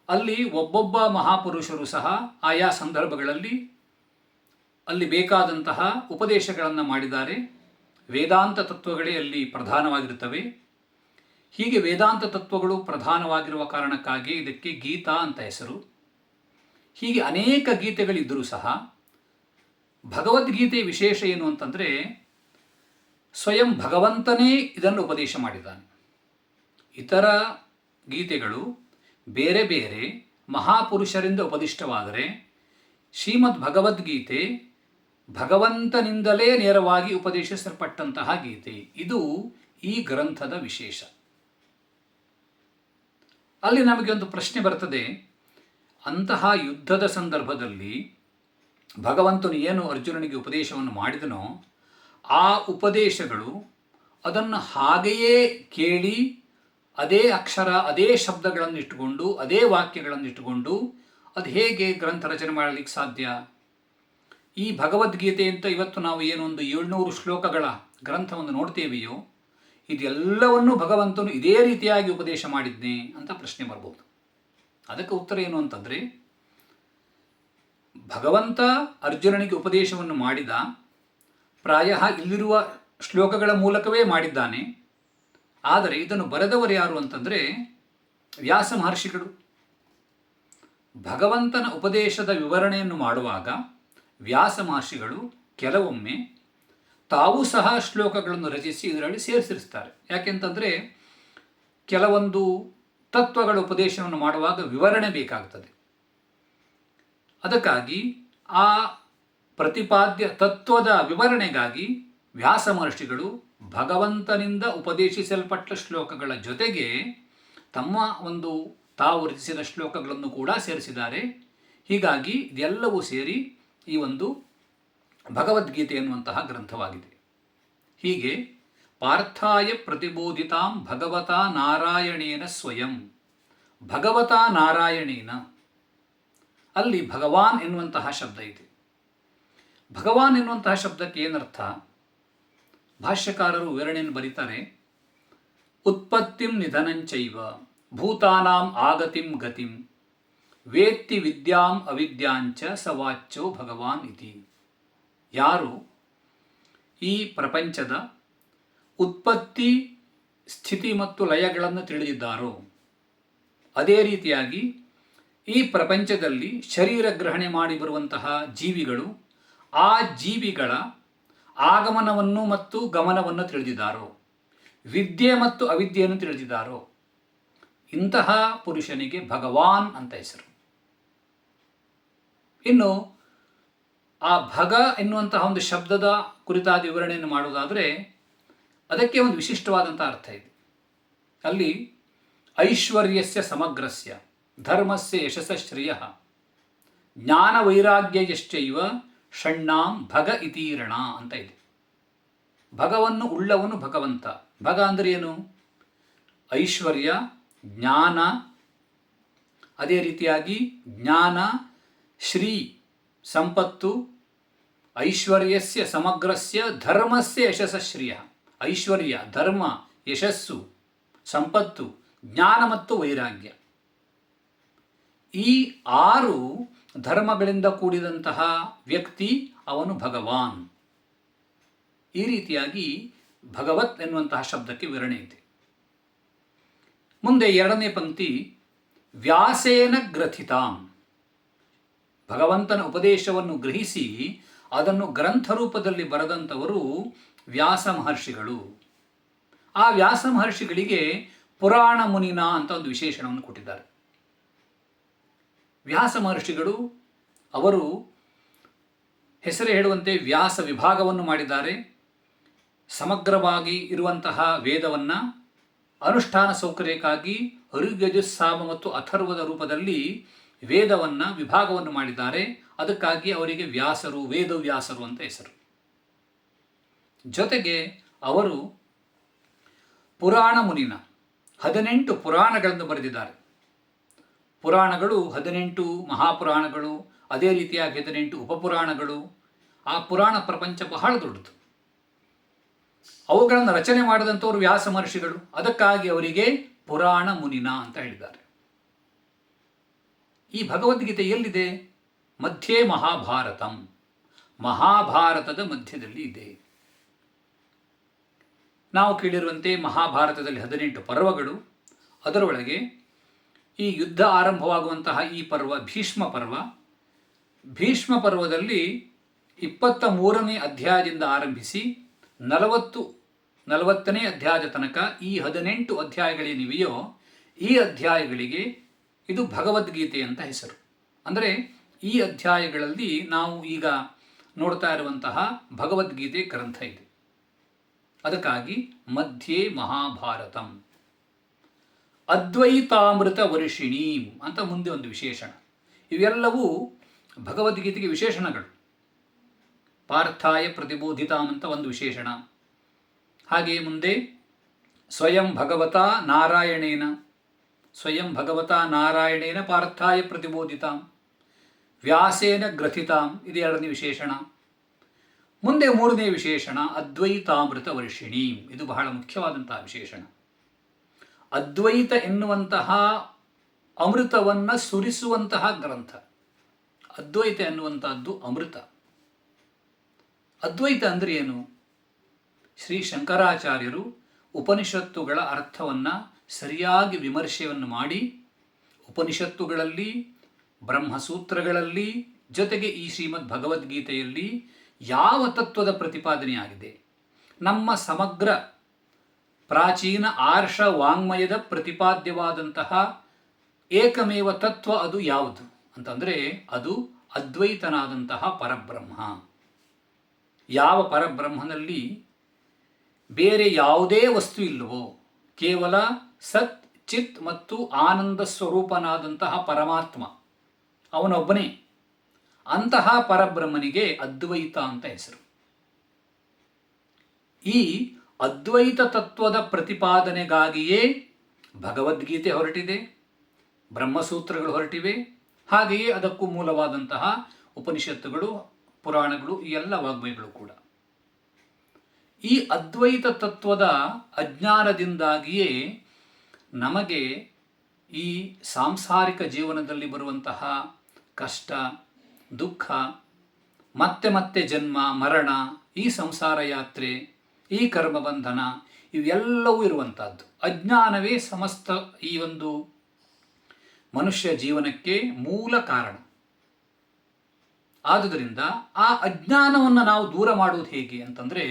ಅಲ್ಲಿ ಒಬ್ಬೊಬ್ಬ ಮಹಾಪುರುಷರು ಸಹ ಆಯಾ ಸಂದರ್ಭಗಳಲ್ಲಿ ಅಲ್ಲಿ ಬೇಕಾದಂತಹ ಉಪದೇಶಗಳನ್ನು ಮಾಡಿದ್ದಾರೆ. ವೇದಾಂತ ತತ್ವಗಳೇ ಅಲ್ಲಿ ಪ್ರಧಾನವಾಗಿರುತ್ತವೆ. ಹೀಗೆ ವೇದಾಂತ ತತ್ವಗಳು ಪ್ರಧಾನವಾಗಿರುವ ಕಾರಣಕ್ಕಾಗಿ ಇದಕ್ಕೆ ಗೀತಾ ಅಂತ ಹೆಸರು. ಹೀಗೆ ಅನೇಕ ಗೀತೆಗಳಿದ್ದರೂ ಸಹ ಭಗವದ್ಗೀತೆಯ ವಿಶೇಷ ಏನು ಅಂತಂದರೆ ಸ್ವಯಂ ಭಗವಂತನೇ ಇದನ್ನು ಉಪದೇಶ ಮಾಡಿದ್ದಾನೆ. ಇತರ ಗೀತೆಗಳು ಬೇರೆ ಬೇರೆ ಮಹಾಪುರುಷರಿಂದ ಉಪದಿಷ್ಟವಾದರೆ ಶ್ರೀಮದ್ ಭಗವದ್ಗೀತೆ ಭಗವಂತನಿಂದಲೇ ನೇರವಾಗಿ ಉಪದೇಶಿಸಲ್ಪಟ್ಟಂತಹ ಗೀತೆ. ಇದು ಈ ಗ್ರಂಥದ ವಿಶೇಷ. ಅಲ್ಲಿ ನಮಗೆ ಒಂದು ಪ್ರಶ್ನೆ ಬರ್ತದೆ, ಅಂತಹ ಯುದ್ಧದ ಸಂದರ್ಭದಲ್ಲಿ ಭಗವಂತನು ಏನು ಅರ್ಜುನನಿಗೆ ಉಪದೇಶವನ್ನು ಮಾಡಿದನೋ ಆ ಉಪದೇಶಗಳು ಅದನ್ನು ಹಾಗೆಯೇ ಕೇಳಿ ಅದೇ ಅಕ್ಷರ, ಅದೇ ಶಬ್ದಗಳನ್ನು ಇಟ್ಟುಕೊಂಡು, ಅದೇ ವಾಕ್ಯಗಳನ್ನು ಇಟ್ಟುಕೊಂಡು ಅದು ಹೇಗೆ ಗ್ರಂಥ ರಚನೆ ಮಾಡಲಿಕ್ಕೆ ಸಾಧ್ಯ? ಈ ಭಗವದ್ಗೀತೆ ಅಂತ ಇವತ್ತು ನಾವು ಏನೊಂದು 700 ಶ್ಲೋಕಗಳ ಗ್ರಂಥವನ್ನು ನೋಡ್ತೇವೆಯೋ ಇದೆಲ್ಲವನ್ನೂ ಭಗವಂತನು ಇದೇ ರೀತಿಯಾಗಿ ಉಪದೇಶ ಮಾಡಿದ್ನೇ ಅಂತ ಪ್ರಶ್ನೆ ಬರ್ಬೋದು. ಅದಕ್ಕೆ ಉತ್ತರ ಏನು ಅಂತಂದರೆ, ಭಗವಂತ ಅರ್ಜುನನಿಗೆ ಉಪದೇಶವನ್ನು ಮಾಡಿದ ಪ್ರಾಯ ಇಲ್ಲಿರುವ ಶ್ಲೋಕಗಳ ಮೂಲಕವೇ ಮಾಡಿದ್ದಾನೆ. ಆದರೆ ಇದನ್ನು ಬರೆದವರು ಯಾರು ಅಂತಂದರೆ ವ್ಯಾಸ ಮಹರ್ಷಿಗಳು. ಭಗವಂತನ ಉಪದೇಶದ ವಿವರಣೆಯನ್ನು ಮಾಡುವಾಗ ವ್ಯಾಸ ಮಹರ್ಷಿಗಳು ಕೆಲವೊಮ್ಮೆ ತಾವೂ ಸಹ ಶ್ಲೋಕಗಳನ್ನು ರಚಿಸಿ ಇದರಲ್ಲಿ ಸೇರಿಸಿರ್ತಾರೆ. ಯಾಕೆಂತಂದರೆ ಕೆಲವೊಂದು ತತ್ವಗಳ ಉಪದೇಶವನ್ನು ಮಾಡುವಾಗ ವಿವರಣೆ ಬೇಕಾಗ್ತದೆ. ಅದಕ್ಕಾಗಿ ಆ ಪ್ರತಿಪಾದ್ಯ ತತ್ವದ ವಿವರಣೆಗಾಗಿ ವ್ಯಾಸ ಮಹರ್ಷಿಗಳು ಭಗವಂತನಿಂದ ಉಪದೇಶಿಸಲ್ಪಟ್ಟ ಶ್ಲೋಕಗಳ ಜೊತೆಗೆ ತಮ್ಮ ಒಂದು ತಾವು ರಚಿಸಿದ ಶ್ಲೋಕಗಳನ್ನು ಕೂಡ ಸೇರಿಸಿದ್ದಾರೆ. ಹೀಗಾಗಿ ಇದೆಲ್ಲವೂ ಸೇರಿ ಈ ಒಂದು ಭಗವದ್ಗೀತೆ ಎನ್ನುವಂತಹ ಗ್ರಂಥವಾಗಿದೆ. ಹೀಗೆ ಪಾರ್ಥಾಯ ಪ್ರತಿಬೋಧಿತಾಂ ಭಗವತಾ ನಾರಾಯಣೇನ ಸ್ವಯಂ. ಭಗವತಾ ನಾರಾಯಣೇನ, ಅಲ್ಲಿ ಭಗವಾನ್ ಎನ್ನುವಂತಹ ಶಬ್ದ ಇದೆ. ಭಗವಾನ್ ಎನ್ನುವಂತಹ ಶಬ್ದಕ್ಕೆ ಏನರ್ಥ? ಭಾಷ್ಯಕಾರರು ವಿವರಣೆಯನ್ನು ಬರೀತಾರೆ. ಉತ್ಪತ್ತಿಂ ನಿಧನಂಚೈವ ಭೂತಾನಾಂ ಆಗತಿಂ ಗತಿಂ ವೇತ್ತಿ ವಿದ್ಯಾಂ ಅವಿದ್ಯಾಂಚ ಸವಾಚ್ಯೋ ಭಗವಾನ್ ಇತಿ. ಯಾರು ಈ ಪ್ರಪಂಚದ ಉತ್ಪತ್ತಿ, ಸ್ಥಿತಿ ಮತ್ತು ಲಯಗಳನ್ನು ತಿಳಿದಿದ್ದಾರೋ, ಅದೇ ರೀತಿಯಾಗಿ ಈ ಪ್ರಪಂಚದಲ್ಲಿ ಶರೀರ ಗ್ರಹಣೆ ಮಾಡಿ ಬರುವಂತಹ ಜೀವಿಗಳು, ಆ ಜೀವಿಗಳ ಆಗಮನವನ್ನು ಮತ್ತು ಗಮನವನ್ನು ತಿಳಿದಿದ್ದಾರೋ, ವಿದ್ಯೆ ಮತ್ತು ಅವಿದ್ಯೆಯನ್ನು ತಿಳಿದಿದ್ದಾರೋ, ಇಂತಹ ಪುರುಷನಿಗೆ ಭಗವಾನ್ ಅಂತ ಹೆಸರು. ಇನ್ನು ಆ ಭಗ ಎನ್ನುವಂತಹ ಒಂದು ಶಬ್ದದ ಕುರಿತಾದ ವಿವರಣೆಯನ್ನು ಮಾಡುವುದಾದರೆ ಅದಕ್ಕೆ ಒಂದು ವಿಶಿಷ್ಟವಾದಂಥ ಅರ್ಥ ಇದೆ. ಅಲ್ಲಿ ಐಶ್ವರ್ಯಸ್ಯ ಸಮಗ್ರಸ್ಯ ಧರ್ಮಸ್ಯ ಯಶಸ್ಶ್ರೇಯಃ ಜ್ಞಾನವೈರಾಗ್ಯಯಶ್ಚೈವ ಷಣ್ಣಾಂ ಭಗ ಇತೀರಣ ಅಂತ ಇದೆ. ಭಗವನ್ನು ಉಳ್ಳವನು ಭಗವಂತ. ಭಗ ಅಂದರೆ ಏನು? ಐಶ್ವರ್ಯ, ಜ್ಞಾನ, ಅದೇ ರೀತಿಯಾಗಿ ಜ್ಞಾನ, ಶ್ರೀ ಸಂಪತ್ತು, ಐಶ್ವರ್ಯಸ್ಯ ಸಮಗ್ರಸ್ಯ ಧರ್ಮಸ್ಯ ಯಶಸ್ಶ್ರೇಯ. ಐಶ್ವರ್ಯ, ಧರ್ಮ, ಯಶಸ್ಸು, ಸಂಪತ್ತು, ಜ್ಞಾನ ಮತ್ತು ವೈರಾಗ್ಯ, ಈ 6 ಧರ್ಮಗಳಿಂದ ಕೂಡಿದಂತಹ ವ್ಯಕ್ತಿ ಅವನು ಭಗವಾನ್. ಈ ರೀತಿಯಾಗಿ ಭಗವತ್ ಎನ್ನುವಂತಹ ಶಬ್ದಕ್ಕೆ ವಿವರಣೆ ಇದೆ. ಮುಂದೆ 2ನೇ ಪಂಕ್ತಿ, ವ್ಯಾಸೇನ ಗ್ರಥಿತಾಂ. ಭಗವಂತನ ಉಪದೇಶವನ್ನು ಗ್ರಹಿಸಿ ಅದನ್ನು ಗ್ರಂಥ ರೂಪದಲ್ಲಿ ಬರೆದಂಥವರು ವ್ಯಾಸ ಮಹರ್ಷಿಗಳು. ಆ ವ್ಯಾಸ ಮಹರ್ಷಿಗಳಿಗೆ ಪುರಾಣ ಮುನಿನ ಅಂತ ಒಂದು ವಿಶೇಷಣವನ್ನು ಕೊಟ್ಟಿದ್ದಾರೆ. ವ್ಯಾಸ ಮಹರ್ಷಿಗಳು ಅವರು ಹೆಸರೇ ಹೇಳುವಂತೆ ವ್ಯಾಸ ವಿಭಾಗವನ್ನು ಮಾಡಿದ್ದಾರೆ. ಸಮಗ್ರವಾಗಿ ಇರುವಂತಹ ವೇದವನ್ನು ಅನುಷ್ಠಾನ ಸೌಕರ್ಯಕ್ಕಾಗಿ ಋಗ್ಯಜುಸ್ಸಾಮ ಮತ್ತು ಅಥರ್ವದ ರೂಪದಲ್ಲಿ ವೇದವನ್ನು ವಿಭಾಗವನ್ನು ಮಾಡಿದ್ದಾರೆ. ಅದಕ್ಕಾಗಿ ಅವರಿಗೆ ವ್ಯಾಸರು, ವೇದವ್ಯಾಸರು ಅಂತ ಹೆಸರು. ಜೊತೆಗೆ ಅವರು ಪುರಾಣ ಮುನಿನ 18 ಪುರಾಣಗಳನ್ನು ಬರೆದಿದ್ದಾರೆ. ಪುರಾಣಗಳು 18 ಮಹಾಪುರಾಣಗಳು, ಅದೇ ರೀತಿಯಾಗಿ 18 ಉಪಪುರಾಣಗಳು. ಆ ಪುರಾಣ ಪ್ರಪಂಚ ಬಹಳ ದೊಡ್ಡದು. ಅವುಗಳನ್ನು ರಚನೆ ಮಾಡಿದಂಥವರು ವ್ಯಾಸ ಮಹರ್ಷಿಗಳು. ಅದಕ್ಕಾಗಿ ಅವರಿಗೆ ಪುರಾಣ ಮುನಿನ ಅಂತ ಹೇಳಿದ್ದಾರೆ. ಈ ಭಗವದ್ಗೀತೆ ಎಲ್ಲಿದೆ? ಮಧ್ಯೆ ಮಹಾಭಾರತಂ. ಮಹಾಭಾರತದ ಮಧ್ಯದಲ್ಲಿ ಇದೆ. ನಾವು ಕೇಳಿರುವಂತೆ ಮಹಾಭಾರತದಲ್ಲಿ 18 ಪರ್ವಗಳು. ಅದರೊಳಗೆ ಈ ಯುದ್ಧ ಆರಂಭವಾಗುವಂತಹ ಈ ಪರ್ವ ಭೀಷ್ಮ ಪರ್ವ. ಭೀಷ್ಮ ಪರ್ವದಲ್ಲಿ 23ನೇ ಅಧ್ಯಾಯದಿಂದ ಆರಂಭಿಸಿ 40ನೇ ಅಧ್ಯಾಯದ ತನಕ ಈ 18 ಅಧ್ಯಾಯಗಳೇನಿವೆಯೋ ಈ ಅಧ್ಯಾಯಗಳಿಗೆ ಇದು ಭಗವದ್ಗೀತೆ ಅಂತ ಹೆಸರು. ಅಂದರೆ ಈ ಅಧ್ಯಾಯಗಳಲ್ಲಿ ನಾವು ಈಗ ನೋಡ್ತಾ ಇರುವಂತಹ ಭಗವದ್ಗೀತೆ ಗ್ರಂಥ ಇದೆ. ಅದಕ್ಕಾಗಿ ಮಧ್ಯೆ ಮಹಾಭಾರತಂ. ಅದ್ವೈತಾಮೃತ ವರ್ಷಿಣೀಂ ಅಂತ ಮುಂದೆ ಒಂದು ವಿಶೇಷಣ. ಇವೆಲ್ಲವೂ ಭಗವದ್ಗೀತೆಗೆ ವಿಶೇಷಣಗಳು. ಪಾರ್ಥಾಯ ಪ್ರತಿಬೋಧಿತಾಂ ಅಂತ ಒಂದು ವಿಶೇಷಣ. ಹಾಗೆಯೇ ಮುಂದೆ ಸ್ವಯಂ ಭಗವತಾ ನಾರಾಯಣೇನ, ಸ್ವಯಂ ಭಗವತಾ ನಾರಾಯಣೇನ ಪಾರ್ಥಾಯ ಪ್ರತಿಬೋಧಿತಾಂ, ವ್ಯಾಸೇನ ಗ್ರಥಿತಾಂ, ಇದು 2ನೇ ವಿಶೇಷಣ. ಮುಂದೆ 3ನೇ ವಿಶೇಷಣ ಅದ್ವೈತಾಮೃತ ವರ್ಷಿಣೀಂ. ಇದು ಬಹಳ ಮುಖ್ಯವಾದಂತಹ ವಿಶೇಷಣ. ಅದ್ವೈತ ಎನ್ನುವಂತಹ ಅಮೃತವನ್ನು ಸುರಿಸುವಂತಹ ಗ್ರಂಥ. ಅದ್ವೈತ ಎನ್ನುವಂತಹದ್ದು ಅಮೃತ. ಅದ್ವೈತ ಅಂದರೆ ಏನು? ಶ್ರೀ ಶಂಕರಾಚಾರ್ಯರು ಉಪನಿಷತ್ತುಗಳ ಅರ್ಥವನ್ನು ಸರಿಯಾಗಿ ವಿಮರ್ಶೆಯನ್ನು ಮಾಡಿ ಉಪನಿಷತ್ತುಗಳಲ್ಲಿ, ಬ್ರಹ್ಮಸೂತ್ರಗಳಲ್ಲಿ, ಜೊತೆಗೆ ಈ ಶ್ರೀಮದ್ ಭಗವದ್ಗೀತೆಯಲ್ಲಿ ಯಾವ ತತ್ವದ ಪ್ರತಿಪಾದನೆಯಾಗಿದೆ, ನಮ್ಮ ಸಮಗ್ರ ಪ್ರಾಚೀನ ಆರ್ಷ ವಾಂಗ್ಮಯದ ಪ್ರತಿಪಾದ್ಯವಾದಂತಹ ಏಕಮೇವ ತತ್ವ ಅದು ಯಾವುದು ಅಂತಂದರೆ ಅದು ಅದ್ವೈತನಾದಂತಹ ಪರಬ್ರಹ್ಮ. ಯಾವ ಪರಬ್ರಹ್ಮನಲ್ಲಿ ಬೇರೆ ಯಾವುದೇ ವಸ್ತು ಇಲ್ಲವೋ, ಕೇವಲ ಸತ್, ಚಿತ್ ಮತ್ತು ಆನಂದ ಸ್ವರೂಪನಾದಂತಹ ಪರಮಾತ್ಮ ಅವನೊಬ್ಬನೇ. ಅಂತಹ ಪರಬ್ರಹ್ಮನಿಗೆ ಅದ್ವೈತ ಅಂತ ಹೆಸರು. ಈ ಅದ್ವೈತ ತತ್ವದ ಪ್ರತಿಪಾದನೆಗಾಗಿಯೇ ಭಗವದ್ಗೀತೆ ಹೊರಟಿದೆ, ಬ್ರಹ್ಮಸೂತ್ರಗಳು ಹೊರಟಿವೆ. ಹಾಗೆಯೇ ಅದಕ್ಕೂ ಮೂಲವಾದಂತಹ ಉಪನಿಷತ್ತುಗಳು, ಪುರಾಣಗಳು, ಈ ಎಲ್ಲ ವಾಗ್ಮಯಗಳು ಕೂಡ. ಈ ಅದ್ವೈತ ತತ್ವದ ಅಜ್ಞಾನದಿಂದಾಗಿಯೇ ನಮಗೆ ಈ ಸಾಂಸಾರಿಕ ಜೀವನದಲ್ಲಿ ಬರುವಂತಹ ಕಷ್ಟ, ದುಃಖ, ಮತ್ತೆ ಮತ್ತೆ ಜನ್ಮ ಮರಣ, ಈ ಸಂಸಾರ ಯಾತ್ರೆ, ಈ ಕರ್ಮಬಂಧನ, ಇವೆಲ್ಲವೂ ಇರುವಂತಹದ್ದು. ಅಜ್ಞಾನವೇ ಸಮಸ್ತ ಈ ಒಂದು ಮನುಷ್ಯ ಜೀವನಕ್ಕೆ ಮೂಲ ಕಾರಣ. ಆದುದರಿಂದ ಆ ಅಜ್ಞಾನವನ್ನು ನಾವು ದೂರ ಮಾಡುವುದು ಹೇಗೆ ಅಂತಂದರೆ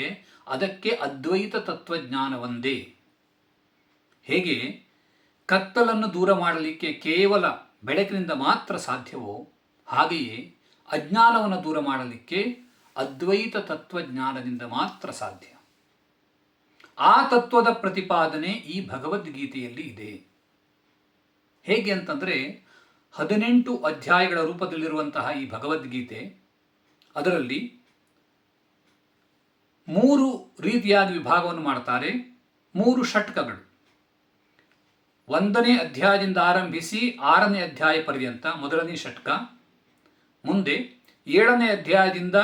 ಅದಕ್ಕೆ ಅದ್ವೈತ ತತ್ವಜ್ಞಾನವೊಂದೇ. ಹೇಗೆ ಕತ್ತಲನ್ನು ದೂರ ಮಾಡಲಿಕ್ಕೆ ಕೇವಲ ಬೆಳಕಿನಿಂದ ಮಾತ್ರ ಸಾಧ್ಯವೋ, ಹಾಗೆಯೇ ಅಜ್ಞಾನವನ್ನು ದೂರ ಮಾಡಲಿಕ್ಕೆ ಅದ್ವೈತ ತತ್ವಜ್ಞಾನದಿಂದ ಮಾತ್ರ ಸಾಧ್ಯ. ಆ ತತ್ವದ ಪ್ರತಿಪಾದನೆ ಈ ಭಗವದ್ಗೀತೆಯಲ್ಲಿ ಇದೆ. ಹೇಗೆ ಅಂತಂದರೆ 18 ಅಧ್ಯಾಯಗಳ ರೂಪದಲ್ಲಿರುವಂತಹ ಈ ಭಗವದ್ಗೀತೆ, ಅದರಲ್ಲಿ 3 ರೀತಿಯಾಗಿ ವಿಭಾಗವನ್ನು ಮಾಡ್ತಾರೆ. 3 ಷಟ್ಕಗಳು. 1ನೇ ಅಧ್ಯಾಯದಿಂದ ಆರಂಭಿಸಿ 6ನೇ ಅಧ್ಯಾಯ ಪರ್ಯಂತ ಮೊದಲನೇ ಷಟ್ಕ. ಮುಂದೆ 7ನೇ ಅಧ್ಯಾಯದಿಂದ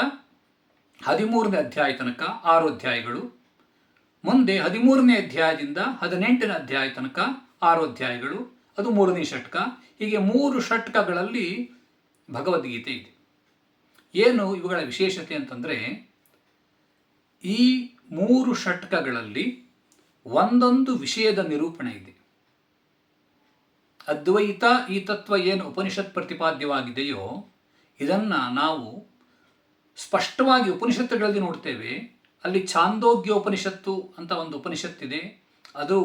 13ನೇ ಅಧ್ಯಾಯ ತನಕ 6 ಅಧ್ಯಾಯಗಳು. ಮುಂದೆ 13ನೇ ಅಧ್ಯಾಯದಿಂದ 18ನೇ ಅಧ್ಯಾಯ ತನಕ 6 ಅಧ್ಯಾಯಗಳು. ಅದು 3ನೇ ಷಟ್ಕ. ಹೀಗೆ 3 ಷಟ್ಕಗಳಲ್ಲಿ ಭಗವದ್ಗೀತೆ ಇದೆ. ಏನು ಇವುಗಳ ವಿಶೇಷತೆ ಅಂತಂದರೆ, ಈ 3 ಷಟ್ಕಗಳಲ್ಲಿ ಒಂದೊಂದು ವಿಷಯದ ನಿರೂಪಣೆ ಇದೆ. ಅದ್ವೈತ ಈ ತತ್ವ ಏನು ಉಪನಿಷತ್ ಪ್ರತಿಪಾದ್ಯವಾಗಿದೆಯೋ ಇದನ್ನು ನಾವು ಸ್ಪಷ್ಟವಾಗಿ ಉಪನಿಷತ್ತುಗಳಲ್ಲಿ ನೋಡ್ತೇವೆ. ಅಲ್ಲಿ ಛಾಂದೋಗ್ಯ ಉಪನಿಷತ್ತು ಅಂತ ಒಂದು ಉಪನಿಷತ್ತಿದೆ. ಅದು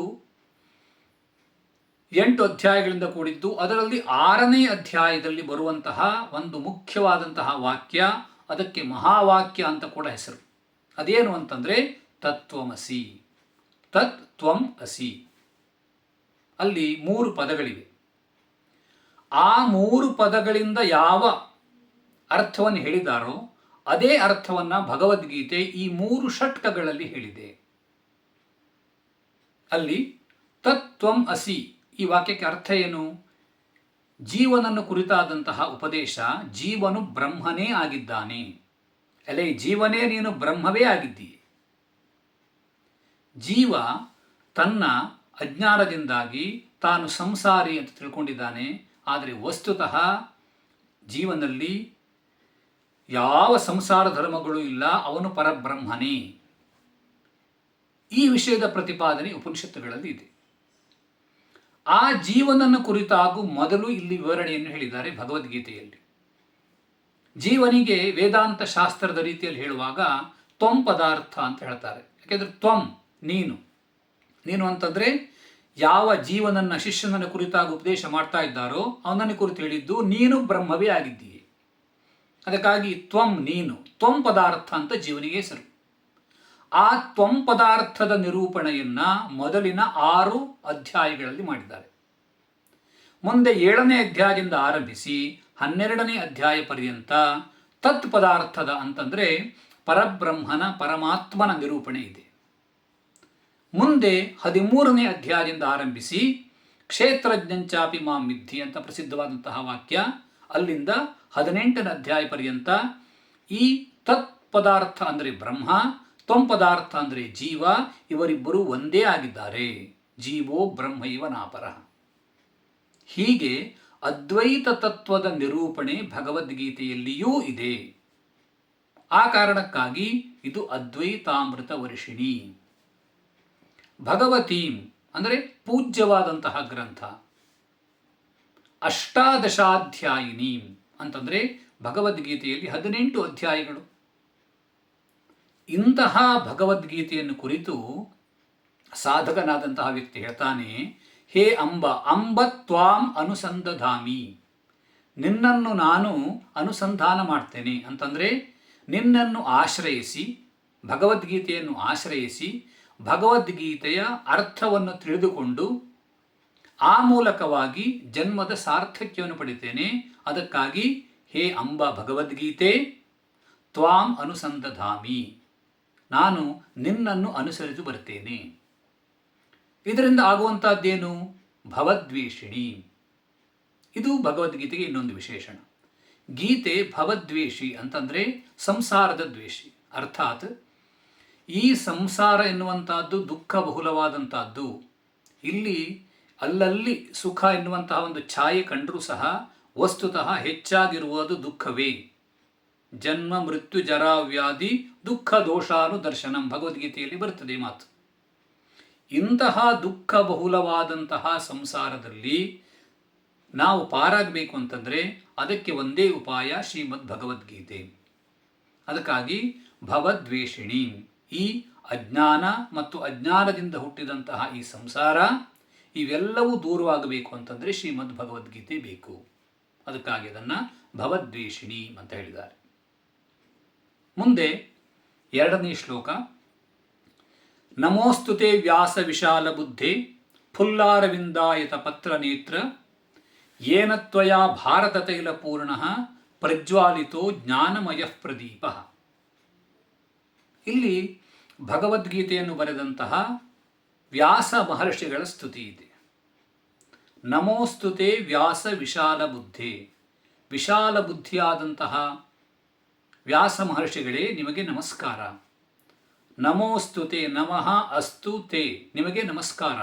8 ಅಧ್ಯಾಯಗಳಿಂದ ಕೂಡಿದ್ದು. ಅದರಲ್ಲಿ 6ನೇ ಅಧ್ಯಾಯದಲ್ಲಿ ಬರುವಂತಹ ಒಂದು ಮುಖ್ಯವಾದಂತಹ ವಾಕ್ಯ, ಅದಕ್ಕೆ ಮಹಾವಾಕ್ಯ ಅಂತ ಕೂಡ ಹೆಸರು. ಅದೇನು ಅಂತಂದರೆ ತತ್ವಮಸಿ. ತತ್ ತ್ವಂ ಅಸಿ. ಅಲ್ಲಿ 3 ಪದಗಳಿವೆ. ಆ 3 ಪದಗಳಿಂದ ಯಾವ ಅರ್ಥವನ್ನು ಹೇಳಿದಾರೋ ಅದೇ ಅರ್ಥವನ್ನು ಭಗವದ್ಗೀತೆ ಈ 3 ಷಟ್ಕಗಳಲ್ಲಿ ಹೇಳಿದೆ. ಅಲ್ಲಿ ತತ್ ತ್ವಂ ಅಸಿ ಈ ವಾಕ್ಯಕ್ಕೆ ಅರ್ಥ ಏನು? ಜೀವನನ್ನು ಕುರಿತಾದಂತಹ ಉಪದೇಶ. ಜೀವನು ಬ್ರಹ್ಮನೇ ಆಗಿದ್ದಾನೆ. ಅಲ್ಲೇ ಜೀವನೇ ನೀನು ಬ್ರಹ್ಮವೇ ಆಗಿದ್ದೀಯ. ಜೀವ ತನ್ನ ಅಜ್ಞಾನದಿಂದಾಗಿ ತಾನು ಸಂಸಾರಿ ಅಂತ ತಿಳ್ಕೊಂಡಿದ್ದಾನೆ. ಆದರೆ ವಸ್ತುತಃ ಜೀವನಲ್ಲಿ ಯಾವ ಸಂಸಾರ ಧರ್ಮಗಳು ಇಲ್ಲ, ಅವನು ಪರಬ್ರಹ್ಮನೇ. ಈ ವಿಷಯದ ಪ್ರತಿಪಾದನೆ ಉಪನಿಷತ್ತುಗಳಲ್ಲಿ ಇದೆ. ಆ ಜೀವನನ್ನು ಕುರಿತಾಗೂ ಮೊದಲು ಇಲ್ಲಿ ವಿವರಣೆಯನ್ನು ಹೇಳಿದ್ದಾರೆ ಭಗವದ್ಗೀತೆಯಲ್ಲಿ. ಜೀವನಿಗೆ ವೇದಾಂತ ಶಾಸ್ತ್ರದ ರೀತಿಯಲ್ಲಿ ಹೇಳುವಾಗ ತ್ವಂ ಪದಾರ್ಥ ಅಂತ ಹೇಳ್ತಾರೆ. ಯಾಕೆಂದರೆ ತ್ವಂ ನೀನು. ನೀನು ಅಂತಂದರೆ ಯಾವ ಜೀವನನ್ನು ಶಿಷ್ಯನನ್ನು ಕುರಿತಾಗಿ ಉಪದೇಶ ಮಾಡ್ತಾ ಇದ್ದಾರೋ ಅವನನ್ನು ಕುರಿತು ಹೇಳಿದ್ದು ನೀನು ಬ್ರಹ್ಮವೇ ಆಗಿದ್ದೀಯೆ. ಅದಕ್ಕಾಗಿ ತ್ವಂ ನೀನು, ತ್ವಂ ಪದಾರ್ಥ ಅಂತ ಜೀವನಿಗೆ ಹೆಸರು. ಆ ತ್ವಂ ಪದಾರ್ಥದ ನಿರೂಪಣೆಯನ್ನು ಮೊದಲಿನ 6 ಅಧ್ಯಾಯಗಳಲ್ಲಿ ಮಾಡಿದ್ದಾರೆ. ಮುಂದೆ 7ನೇ ಅಧ್ಯಾಯದಿಂದ ಆರಂಭಿಸಿ 12ನೇ ಅಧ್ಯಾಯ ಪರ್ಯಂತ ತತ್ ಪದಾರ್ಥದ ಅಂತಂದರೆ ಪರಬ್ರಹ್ಮನ ಪರಮಾತ್ಮನ ನಿರೂಪಣೆ ಇದೆ. ಮುಂದೆ 13ನೇ ಅಧ್ಯಾಯದಿಂದ ಆರಂಭಿಸಿ ಕ್ಷೇತ್ರಜ್ಞಂಚಾಪಿ ಮಾಂ ವಿದ್ಧಿ ಅಂತ ಪ್ರಸಿದ್ಧವಾದಂತಹ ವಾಕ್ಯ. ಅಲ್ಲಿಂದ 18ನೇ ಅಧ್ಯಾಯ ಪರ್ಯಂತ ಈ ತತ್ ಪದಾರ್ಥ ಅಂದರೆ ಬ್ರಹ್ಮ, ತ್ವಂ ಪದಾರ್ಥ ಅಂದರೆ ಜೀವ, ಇವರಿಬ್ಬರು ಒಂದೇ ಆಗಿದ್ದಾರೆ. ಜೀವೋ ಬ್ರಹ್ಮ ಇವ ನಾಪರ. ಹೀಗೆ ಅದ್ವೈತ ತತ್ವದ ನಿರೂಪಣೆ ಭಗವದ್ಗೀತೆಯಲ್ಲಿಯೂ ಇದೆ. ಆ ಕಾರಣಕ್ಕಾಗಿ ಇದು ಅದ್ವೈತಾಮೃತ ವರ್ಷಿಣಿ. ಭಗವತೀಂ ಅಂದರೆ ಪೂಜ್ಯವಾದಂತಹ ಗ್ರಂಥ. ಅಷ್ಟಾದಶಾಧ್ಯಾಯಿನೀಂ ಅಂತಂದರೆ ಭಗವದ್ಗೀತೆಯಲ್ಲಿ 18 ಅಧ್ಯಾಯಗಳು. ಇಂತಹ ಭಗವದ್ಗೀತೆಯನ್ನು ಕುರಿತು ಸಾಧಕನಾದಂತಹ ವ್ಯಕ್ತಿ ಹೇಳ್ತಾನೆ, ಹೇ ಅಂಬ, ಅಂಬ ತ್ವಾಂ ಅನುಸಂಧಾಮಿ. ನಿನ್ನನ್ನು ನಾನು ಅನುಸಂಧಾನ ಮಾಡ್ತೇನೆ ಅಂತಂದರೆ ನಿನ್ನನ್ನು ಆಶ್ರಯಿಸಿ, ಭಗವದ್ಗೀತೆಯನ್ನು ಆಶ್ರಯಿಸಿ ಭಗವದ್ಗೀತೆಯ ಅರ್ಥವನ್ನು ತಿಳಿದುಕೊಂಡು ಆ ಮೂಲಕವಾಗಿ ಜನ್ಮದ ಸಾರ್ಥಕ್ಯವನ್ನು ಪಡಿತೇನೆ. ಅದಕ್ಕಾಗಿ ಹೇ ಅಂಬ ಭಗವದ್ಗೀತೆ, ತ್ವಾಂ ಅನುಸಂಧಾಮಿ, ನಾನು ನಿನ್ನನ್ನು ಅನುಸರಿಸಿ ಬರ್ತೇನೆ. ಇದರಿಂದ ಆಗುವಂಥದ್ದೇನು? ಭವದ್ವೇಷಿಣಿ. ಇದು ಭಗವದ್ಗೀತೆಗೆ ಇನ್ನೊಂದು ವಿಶೇಷಣ. ಗೀತೆ ಭವದ್ವೇಷಿ ಅಂತಂದರೆ ಸಂಸಾರದ ದ್ವೇಷಿ. ಅರ್ಥಾತ್ ಈ ಸಂಸಾರ ಎನ್ನುವಂತಹದ್ದು ದುಃಖ ಬಹುಲವಾದಂತಹದ್ದು. ಇಲ್ಲಿ ಅಲ್ಲಲ್ಲಿ ಸುಖ ಎನ್ನುವಂತಹ ಒಂದು ಛಾಯೆ ಕಂಡರೂ ಸಹ ವಸ್ತುತಃ ಹೆಚ್ಚಾಗಿರುವುದು ದುಃಖವೇ. ಜನ್ಮ ಮೃತ್ಯು ಜರಾ ವ್ಯಾಧಿ ದುಃಖ ದೋಷಾನು ದರ್ಶನಂ ಭಗವದ್ಗೀತೆಯಲ್ಲಿ ಬರ್ತದೆ ಮಾತು. ಇಂತಹ ದುಃಖ ಬಹುಲವಾದಂತಹ ಸಂಸಾರದಲ್ಲಿ ನಾವು ಪಾರಾಗಬೇಕು ಅಂತಂದರೆ ಅದಕ್ಕೆ ಒಂದೇ ಉಪಾಯ, ಶ್ರೀಮದ್ ಭಗವದ್ಗೀತೆ. ಅದಕ್ಕಾಗಿ ಭವದ್ವೇಷಿಣಿ, ಈ ಅಜ್ಞಾನ ಮತ್ತು ಅಜ್ಞಾನದಿಂದ ಹುಟ್ಟಿದಂತಹ ಈ ಸಂಸಾರ ಇವೆಲ್ಲವೂ ದೂರವಾಗಬೇಕು ಅಂತಂದರೆ ಶ್ರೀಮದ್ ಭಗವದ್ಗೀತೆ ಬೇಕು. ಅದಕ್ಕಾಗಿ ಅದನ್ನು ಭವದ್ವೇಷಿಣಿ ಅಂತ ಹೇಳಿದ್ದಾರೆ. ಮುಂದೆ 2ನೇ ಶ್ಲೋಕ. ನಮೋಸ್ತುತೆ ವ್ಯಾಸ ವಿಶಾಲ ಬುದ್ಧೆ ಫುಲ್ಲಾರವಿಂದಾಯತ ಪತ್ರ ನೇತ್ರ ಯೇನ ತ್ವಯಾ ಭಾರತತೈಲಪೂರ್ಣಃ ಪ್ರಜ್ವಾಲಿತೋ ಜ್ಞಾನಮಯಃ ಪ್ರದೀಪಃ. ಇಲ್ಲಿ ಭಗವದ್ಗೀತೆಯನ್ನು ಬರೆದಂತಹ ವ್ಯಾಸ ಮಹರ್ಷಿಗಳ ಸ್ತುತಿ ಇದೆ. ನಮೋಸ್ತುತೆ ವ್ಯಾಸ ವಿಶಾಲ ಬುದ್ಧಿ. ವಿಶಾಲ ಬುದ್ಧಿಯಾದಂತಹ ವ್ಯಾಸ ಮಹರ್ಷಿಗಳೇ ನಿಮಗೆ ನಮಸ್ಕಾರ. ನಮೋಸ್ತುತೆ, ನಮಃ ಅಸ್ತು ತೇ, ನಿಮಗೆ ನಮಸ್ಕಾರ.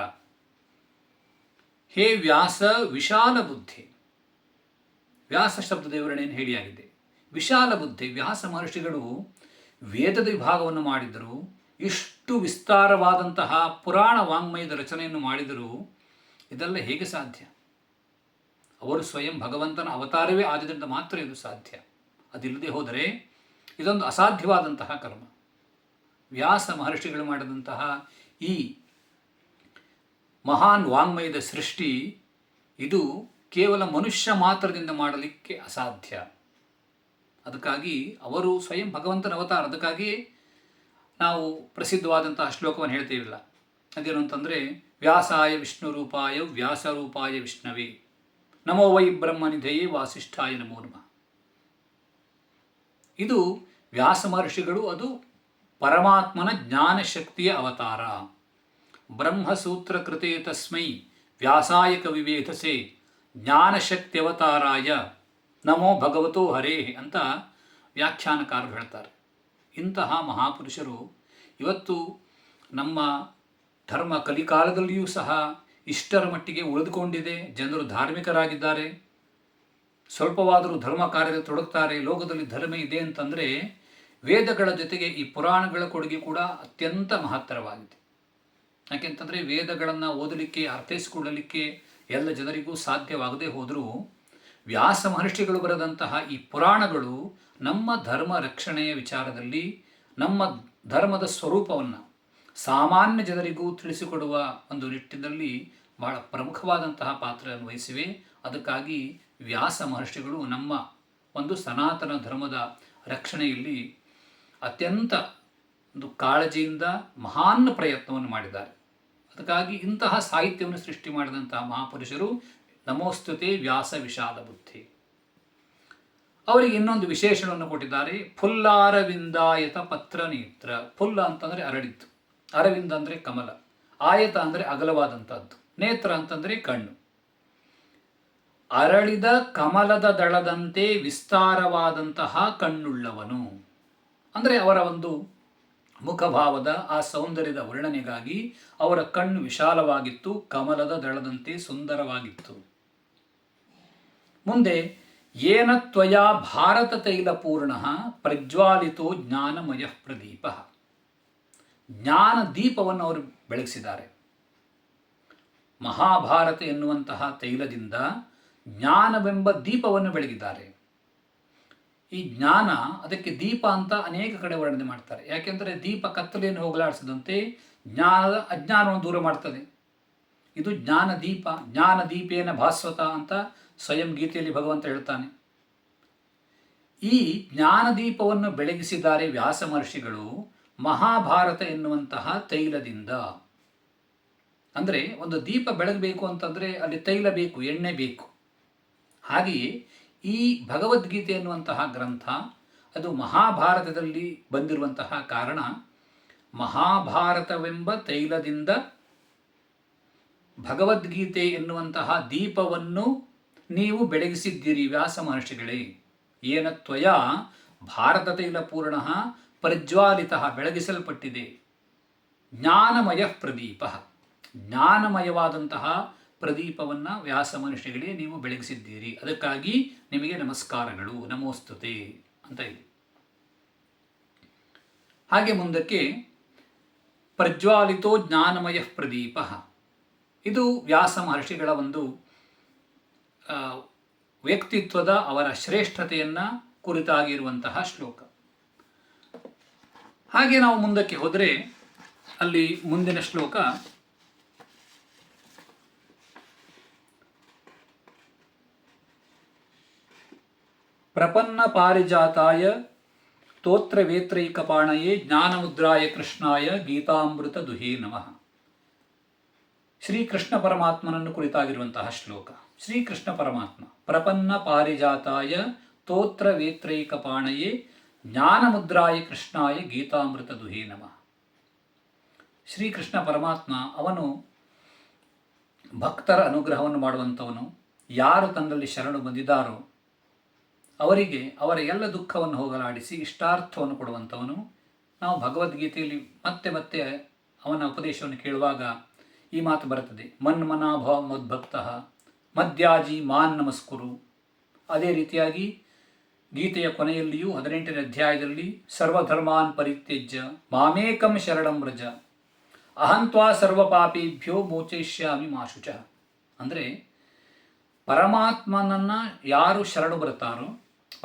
ಹೇ ವ್ಯಾಸ ವಿಶಾಲ ಬುದ್ಧಿ. ವ್ಯಾಸ ಶಬ್ದದ ವಿವರಣೆಯನ್ನು ಹೇಳಿಯಾಗಿದೆ. ವಿಶಾಲ ಬುದ್ಧಿ. ವ್ಯಾಸ ಮಹರ್ಷಿಗಳು ವೇದದ ವಿಭಾಗವನ್ನು ಮಾಡಿದರು, ಇಷ್ಟು ವಿಸ್ತಾರವಾದಂತಹ ಪುರಾಣ ವಾಂಗ್ಮಯದ ರಚನೆಯನ್ನು ಮಾಡಿದರು. ಇದೆಲ್ಲ ಹೇಗೆ ಸಾಧ್ಯ? ಅವರು ಸ್ವಯಂ ಭಗವಂತನ ಅವತಾರವೇ ಆದ್ರಿಂದ ಮಾತ್ರ ಇದು ಸಾಧ್ಯ. ಅದಿಲ್ಲದೆ ಹೋದರೆ ಇದೊಂದು ಅಸಾಧ್ಯವಾದಂತಹ ಕರ್ಮ. ವ್ಯಾಸ ಮಹರ್ಷಿಗಳು ಮಾಡಿದಂತಹ ಈ ಮಹಾನ್ ವಾಂಗ್ಮಯದ ಸೃಷ್ಟಿ ಇದು ಕೇವಲ ಮನುಷ್ಯ ಮಾತ್ರದಿಂದ ಮಾಡಲಿಕ್ಕೆ ಅಸಾಧ್ಯ. ಅದಕ್ಕಾಗಿ ಅವರು ಸ್ವಯಂ ಭಗವಂತನ ಅವತಾರ. ಅದಕ್ಕಾಗಿ ನಾವು ಪ್ರಸಿದ್ಧವಾದಂತಹ ಶ್ಲೋಕವನ್ನು ಹೇಳ್ತೇವಿಲ್ಲ. ಅದೇನು ಅಂತಂದರೆ, ವ್ಯಾಸಾಯ ವಿಷ್ಣು ರೂಪಾಯ ವ್ಯಾಸರೂಪಾಯ ವಿಷ್ಣವೇ ನಮೋ ವೈ ಬ್ರಹ್ಮನಿಧಯೇ ವಾಸಿಷ್ಠಾಯ ನಮೋ ನಮಃ. ಇದು ವ್ಯಾಸ ಮಹರ್ಷಿಗಳು, ಅದು ಪರಮಾತ್ಮನ ಜ್ಞಾನಶಕ್ತಿಯ ಅವತಾರ. ಬ್ರಹ್ಮಸೂತ್ರ ಕೃತೆ ತಸ್ಮೈ ವ್ಯಾಸಾಯ ಕವಿವೇಧಸೆ ಜ್ಞಾನಶಕ್ತಿಯವತಾರಾಯ ನಮೋ ಭಗವತೋ ಹರೇ ಅಂತ ವ್ಯಾಖ್ಯಾನಕಾರರು ಹೇಳ್ತಾರೆ. ಇಂತಹ ಮಹಾಪುರುಷರು ಇವತ್ತು ನಮ್ಮ ಧರ್ಮ ಕಲಿಕಾಲದಲ್ಲಿಯೂ ಸಹ ಇಷ್ಟರ ಮಟ್ಟಿಗೆ ಉಳಿದುಕೊಂಡಿದೆ. ಜನರು ಧಾರ್ಮಿಕರಾಗಿದ್ದಾರೆ, ಸ್ವಲ್ಪವಾದರೂ ಧರ್ಮ ಕಾರ್ಯದಲ್ಲಿ ತೊಡಗ್ತಾರೆ. ಲೋಕದಲ್ಲಿ ಧರ್ಮ ಇದೆ ಅಂತಂದರೆ ವೇದಗಳ ಜೊತೆಗೆ ಈ ಪುರಾಣಗಳ ಕೊಡುಗೆ ಕೂಡ ಅತ್ಯಂತ ಮಹತ್ತರವಾಗಿದೆ. ಯಾಕೆಂತಂದರೆ ವೇದಗಳನ್ನು ಓದಲಿಕ್ಕೆ, ಅರ್ಥೈಸಿಕೊಳ್ಳಲಿಕ್ಕೆ ಎಲ್ಲ ಜನರಿಗೂ ಸಾಧ್ಯವಾಗದೇ ಹೋದರೂ ವ್ಯಾಸ ಮಹರ್ಷಿಗಳು ಬರೆದಂತಹ ಈ ಪುರಾಣಗಳು ನಮ್ಮ ಧರ್ಮ ರಕ್ಷಣೆಯ ವಿಚಾರದಲ್ಲಿ, ನಮ್ಮ ಧರ್ಮದ ಸ್ವರೂಪವನ್ನು ಸಾಮಾನ್ಯ ಜನರಿಗೂ ತಿಳಿಸಿಕೊಡುವ ಒಂದು ನಿಟ್ಟಿನಲ್ಲಿ ಬಹಳ ಪ್ರಮುಖವಾದಂತಹ ಪಾತ್ರವನ್ನು ವಹಿಸಿವೆ. ಅದಕ್ಕಾಗಿ ವ್ಯಾಸ ಮಹರ್ಷಿಗಳು ನಮ್ಮ ಒಂದು ಸನಾತನ ಧರ್ಮದ ರಕ್ಷಣೆಯಲ್ಲಿ ಅತ್ಯಂತ ಒಂದು ಕಾಳಜಿಯಿಂದ ಮಹಾನ್ ಪ್ರಯತ್ನವನ್ನು ಮಾಡಿದ್ದಾರೆ. ಅದಕ್ಕಾಗಿ ಇಂತಹ ಸಾಹಿತ್ಯವನ್ನು ಸೃಷ್ಟಿ ಮಾಡಿದಂತಹ ಮಹಾಪುರುಷರು ನಮೋಸ್ತುತೆ ವ್ಯಾಸ ವಿಶಾಲ ಬುದ್ಧಿ. ಅವರಿಗೆ ಇನ್ನೊಂದು ವಿಶೇಷಣವನ್ನು ಕೊಟ್ಟಿದ್ದಾರೆ. ಫುಲ್ಲಾರವಿಂದಾಯತ ಪತ್ರ ನೇತ್ರ. ಫುಲ್ಲ ಅಂತಂದರೆ ಅರಳಿತ್ತು, ಅರವಿಂದ ಅಂದರೆ ಕಮಲ, ಆಯತ ಅಂದರೆ ಅಗಲವಾದಂಥದ್ದು, ನೇತ್ರ ಅಂತಂದರೆ ಕಣ್ಣು. ಅರಳಿದ ಕಮಲದ ದಳದಂತೆ ವಿಸ್ತಾರವಾದಂತಹ ಕಣ್ಣುಳ್ಳವನು. ಅಂದರೆ ಅವರ ಒಂದು ಮುಖಭಾವದ ಆ ಸೌಂದರ್ಯದ ವರ್ಣನೆಗಾಗಿ ಅವರ ಕಣ್ಣು ವಿಶಾಲವಾಗಿತ್ತು, ಕಮಲದ ದಳದಂತೆ ಸುಂದರವಾಗಿತ್ತು. ಮುಂದೆ ಯೇನ ತ್ವಯಾ ಭಾರತ ತೈಲಪೂರ್ಣಃ ಪ್ರಜ್ವಾಲಿತೋ ಜ್ಞಾನಮಯ ಪ್ರದೀಪ. ಜ್ಞಾನ ದೀಪವನ್ನು ಅವರು ಬೆಳಗಿಸಿದ್ದಾರೆ. ಮಹಾಭಾರತ ಎನ್ನುವಂತಹ ತೈಲದಿಂದ ಜ್ಞಾನವೆಂಬ ದೀಪವನ್ನು ಬೆಳಗಿದ್ದಾರೆ. ಈ ಜ್ಞಾನ, ಅದಕ್ಕೆ ದೀಪ ಅಂತ ಅನೇಕ ಕಡೆ ವರ್ಣನೆ ಮಾಡ್ತಾರೆ. ಯಾಕೆಂದರೆ ದೀಪ ಕತ್ತಲೆಯನ್ನು ಹೋಗಲಾಡಿಸಿದಂತೆ ಜ್ಞಾನದ ಅಜ್ಞಾನವನ್ನು ದೂರ ಮಾಡ್ತದೆ. ಇದು ಜ್ಞಾನ ದೀಪ. ಜ್ಞಾನ ದೀಪೇನ ಭಾಸ್ವತ ಅಂತ ಸ್ವಯಂ ಗೀತೆಯಲ್ಲಿ ಭಗವಂತ ಹೇಳ್ತಾನೆ. ಈ ಜ್ಞಾನದೀಪವನ್ನು ಬೆಳಗಿಸಿದ್ದಾರೆ ವ್ಯಾಸ ಮಹರ್ಷಿಗಳು ಮಹಾಭಾರತ ಎನ್ನುವಂತಹ ತೈಲದಿಂದ. ಅಂದರೆ ಒಂದು ದೀಪ ಬೆಳಗಬೇಕು ಅಂತಂದರೆ ಅಲ್ಲಿ ತೈಲ ಬೇಕು, ಎಣ್ಣೆ ಬೇಕು. ಹಾಗೆಯೇ ಈ ಭಗವದ್ಗೀತೆ ಎನ್ನುವಂತಹ ಗ್ರಂಥ ಅದು ಮಹಾಭಾರತದಲ್ಲಿ ಬಂದಿರುವಂತಹ ಕಾರಣ ಮಹಾಭಾರತವೆಂಬ ತೈಲದಿಂದ ಭಗವದ್ಗೀತೆ ಎನ್ನುವಂತಹ ದೀಪವನ್ನು ನೀವು ಬೆಳಗಿಸಿದ್ದೀರಿ ವ್ಯಾಸ ಮಹರ್ಷಿಗಳೇ. ಏನ ತ್ವಯಾ ಭಾರತ ತೈಲ ಪೂರ್ಣ ಪ್ರಜ್ವಾಲಿತ, ಬೆಳಗಿಸಲ್ಪಟ್ಟಿದೆ. ಜ್ಞಾನಮಯ ಪ್ರದೀಪ, ಜ್ಞಾನಮಯವಾದಂತಹ ಪ್ರದೀಪವನ್ನು ವ್ಯಾಸ ಮಹರ್ಷಿಗಳೇ ನೀವು ಬೆಳಗಿಸಿದ್ದೀರಿ. ಅದಕ್ಕಾಗಿ ನಿಮಗೆ ನಮಸ್ಕಾರಗಳು, ನಮೋಸ್ತುತೆ ಅಂತ ಇದೆ. ಹಾಗೆ ಮುಂದಕ್ಕೆ ಪ್ರಜ್ವಾಲಿತೋ ಜ್ಞಾನಮಯ ಪ್ರದೀಪ. ಇದು ವ್ಯಾಸ ಮಹರ್ಷಿಗಳ ಒಂದು ವ್ಯಕ್ತಿತ್ವದ, ಅವರ ಶ್ರೇಷ್ಠತೆಯನ್ನು ಕುರಿತಾಗಿರುವಂತಹ ಶ್ಲೋಕ. ಹಾಗೆ ನಾವು ಮುಂದಕ್ಕೆ ಹೋದರೆ ಅಲ್ಲಿ ಮುಂದಿನ ಶ್ಲೋಕ ಪ್ರಪನ್ನ ಪಾರಿಜಾತಾಯ ಸ್ತೋತ್ರವೇತ್ರೈಕಪಾಣಯೇ ಜ್ಞಾನಮುದ್ರಾಯ ಕೃಷ್ಣಾಯ ಗೀತಾಮೃತ ದುಹೇ ನಮಃ. ಶ್ರೀಕೃಷ್ಣ ಪರಮಾತ್ಮನನ್ನು ಕುರಿತಾಗಿರುವಂತಹ ಶ್ಲೋಕ. ಶ್ರೀಕೃಷ್ಣ ಪರಮಾತ್ಮ ಪ್ರಪನ್ನ ಪಾರಿಜಾತಾಯ ತೋತ್ರ ವೇತ್ರೈಕ ಪಾಣಯೇ ಜ್ಞಾನಮುದ್ರಾಯ ಕೃಷ್ಣಾಯ ಗೀತಾಮೃತ ದುಹೇ ನಮಃ. ಶ್ರೀಕೃಷ್ಣ ಪರಮಾತ್ಮ ಅವನು ಭಕ್ತರ ಅನುಗ್ರಹವನ್ನು ಮಾಡುವಂಥವನು. ಯಾರು ತನ್ನಲ್ಲಿ ಶರಣು ಬಂದಿದ್ದಾರೋ ಅವರಿಗೆ ಅವರ ಎಲ್ಲ ದುಃಖವನ್ನು ಹೋಗಲಾಡಿಸಿ ಇಷ್ಟಾರ್ಥವನ್ನು ಕೊಡುವಂಥವನು. ನಾವು ಭಗವದ್ಗೀತೆಯಲ್ಲಿ ಮತ್ತೆ ಮತ್ತೆ ಅವನ ಉಪದೇಶವನ್ನು ಕೇಳುವಾಗ ಈ ಮಾತು ಬರುತ್ತದೆ, ಮನ್ಮನಾಭವ ಮದ್ಭಕ್ತ ಮದ್ಯಾಜಿ ಮಾನ್ ನಮಸ್ಕುರು. ಅದೇ ರೀತಿಯಾಗಿ ಗೀತೆಯ ಕೊನೆಯಲ್ಲಿಯೂ 18ನೇ ಅಧ್ಯಾಯದಲ್ಲಿ ಸರ್ವಧರ್ಮಾನ್ ಪರಿತ್ಯಜ್ಯ ಮಾಮೇಕಂ ಶರಣಂ ವ್ರಜ ಅಹಂತ್ವಾ ಸರ್ವಪಾಪೇಭ್ಯೋ ಮೋಚಯಿಷ್ಯಾಮಿ ಮಾ ಶುಚಃ. ಅಂದರೆ ಪರಮಾತ್ಮನನ್ನು ಯಾರು ಶರಣು ಬರ್ತಾರೋ,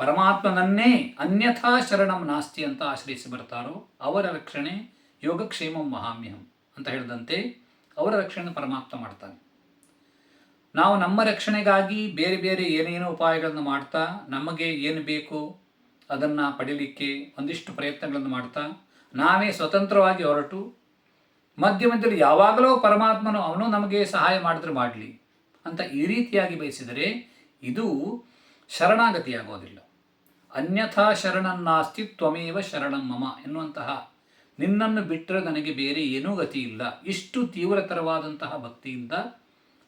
ಪರಮಾತ್ಮನನ್ನೇ ಅನ್ಯಥಾ ಶರಣಂ ನಾಸ್ತಿ ಅಂತ ಆಶ್ರಯಿಸಿ ಬರ್ತಾರೋ ಅವರ ರಕ್ಷಣೆ ಯೋಗಕ್ಷೇಮಂ ಮಹಾಮ್ಯಹಂ ಅಂತ ಹೇಳಿದಂತೆ ಅವರ ರಕ್ಷಣೆ ಪರಮಾತ್ಮ ಮಾಡ್ತಾನೆ. ನಾವು ನಮ್ಮ ರಕ್ಷಣೆಗಾಗಿ ಬೇರೆ ಬೇರೆ ಏನೇನೋ ಉಪಾಯಗಳನ್ನು ಮಾಡ್ತಾ ನಮಗೆ ಏನು ಬೇಕು ಅದನ್ನು ಪಡೀಲಿಕ್ಕೆ ಒಂದಿಷ್ಟು ಪ್ರಯತ್ನಗಳನ್ನು ಮಾಡ್ತಾ ನಾವೇ ಸ್ವತಂತ್ರವಾಗಿ ಹೊರಟು ಮಧ್ಯದಲ್ಲಿ ಯಾವಾಗಲೂ ಪರಮಾತ್ಮನು ಅವನು ನಮಗೆ ಸಹಾಯ ಮಾಡಿದ್ರೆ ಮಾಡಲಿ ಅಂತ ಈ ರೀತಿಯಾಗಿ ಬಯಸಿದರೆ ಇದು ಶರಣಾಗತಿಯಾಗೋದಿಲ್ಲ. ಅನ್ಯಥಾ ಶರಣನ್ನಾಸ್ತಿ ತ್ವಮೇವ ಶರಣಂ ಮಮ ಎನ್ನುವಂತಹ ನಿನ್ನನ್ನು ಬಿಟ್ಟರೆ ನನಗೆ ಬೇರೆ ಏನೂ ಗತಿ ಇಲ್ಲ. ಇಷ್ಟು ತೀವ್ರತರವಾದಂತಹ ಭಕ್ತಿಯಿಂದ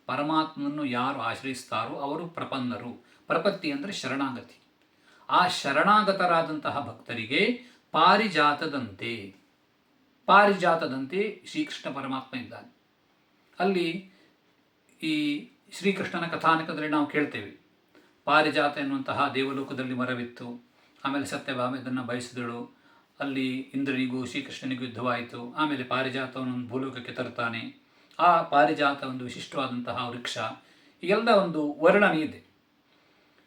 ಪರಮಾತ್ಮನನ್ನು ಯಾರು ಆಶ್ರಯಿಸ್ತಾರೋ ಅವರು ಪ್ರಪನ್ನರು. ಪ್ರಪತ್ತಿ ಅಂದರೆ ಶರಣಾಗತಿ. ಆ ಶರಣಾಗತರಾದಂತಹ ಭಕ್ತರಿಗೆ ಪಾರಿಜಾತದಂತೆ ಶ್ರೀಕೃಷ್ಣ ಪರಮಾತ್ಮ ಇದ್ದಾನೆ. ಅಲ್ಲಿ ಈ ಶ್ರೀಕೃಷ್ಣನ ಕಥಾನಕದಲ್ಲಿ ನಾವು ಕೇಳ್ತೇವೆ, ಪಾರಿಜಾತ ಎನ್ನುವಂತಹ ದೇವಲೋಕದಲ್ಲಿ ಮರವಿತ್ತು, ಆಮೇಲೆ ಸತ್ಯಭಾಮ ಇದನ್ನು ಬಯಸಿದಳು, ಅಲ್ಲಿ ಇಂದ್ರನಿಗೂ ಶ್ರೀಕೃಷ್ಣನಿಗೂ ಯುದ್ಧವಾಯಿತು, ಆಮೇಲೆ ಪಾರಿಜಾತವನ್ನು ಭೂಲೋಕಕ್ಕೆ ತರುತ್ತಾನೆ. ಆ ಪಾರಿಜಾತ ಒಂದು ವಿಶಿಷ್ಟವಾದಂತಹ ವೃಕ್ಷ, ಎಲ್ಲ ಒಂದು ವರ್ಣನೆ ಇದೆ.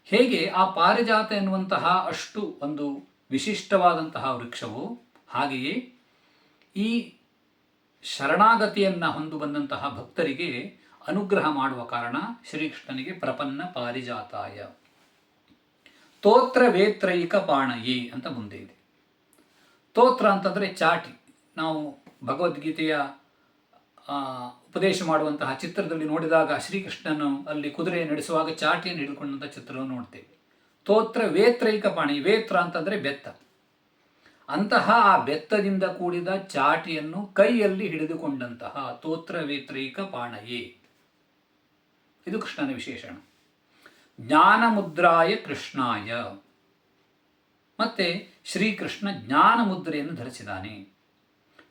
ಹೇಗೆ ಆ ಪಾರಿಜಾತ ಎನ್ನುವಂತಹ ಅಷ್ಟು ಒಂದು ವಿಶಿಷ್ಟವಾದಂತಹ ವೃಕ್ಷವು, ಹಾಗೆಯೇ ಈ ಶರಣಾಗತಿಯನ್ನು ಹೊಂದು ಬಂದಂತಹ ಭಕ್ತರಿಗೆ ಅನುಗ್ರಹ ಮಾಡುವ ಕಾರಣ ಶ್ರೀಕೃಷ್ಣನಿಗೆ ಪ್ರಪನ್ನ ಪಾರಿಜಾತಾಯ ತೋತ್ರ ವೇತ್ರೈಕ ಪಾಣಯೇ ಅಂತ ಮುಂದೆ ಇದೆ. ತೋತ್ರ ಅಂತಂದರೆ ಚಾಟಿ. ನಾವು ಭಗವದ್ಗೀತೆಯ ಉಪದೇಶ ಮಾಡುವಂತಹ ಚಿತ್ರದಲ್ಲಿ ನೋಡಿದಾಗ ಶ್ರೀಕೃಷ್ಣನು ಅಲ್ಲಿ ಕುದುರೆ ನಡೆಸುವಾಗ ಚಾಟಿಯನ್ನು ಹಿಡಿದುಕೊಂಡಂಥ ಚಿತ್ರವನ್ನು ನೋಡ್ತೇವೆ. ತೋತ್ರ ವೇತ್ರೈಕ ಪಾಣಿ. ವೇತ್ರ ಅಂತಂದರೆ ಬೆತ್ತ. ಅಂತಹ ಆ ಬೆತ್ತದಿಂದ ಕೂಡಿದ ಚಾಟಿಯನ್ನು ಕೈಯಲ್ಲಿ ಹಿಡಿದುಕೊಂಡಂತಹ ತೋತ್ರ ವೇತ್ರೈಕ ಪಾಣಯೇ, ಇದು ಕೃಷ್ಣನ ವಿಶೇಷಣ. ಜ್ಞಾನ ಮುದ್ರಾಯ ಕೃಷ್ಣಾಯ, ಮತ್ತೆ ಶ್ರೀಕೃಷ್ಣ ಜ್ಞಾನ ಮುದ್ರೆಯನ್ನು ಧರಿಸಿದ್ದಾನೆ.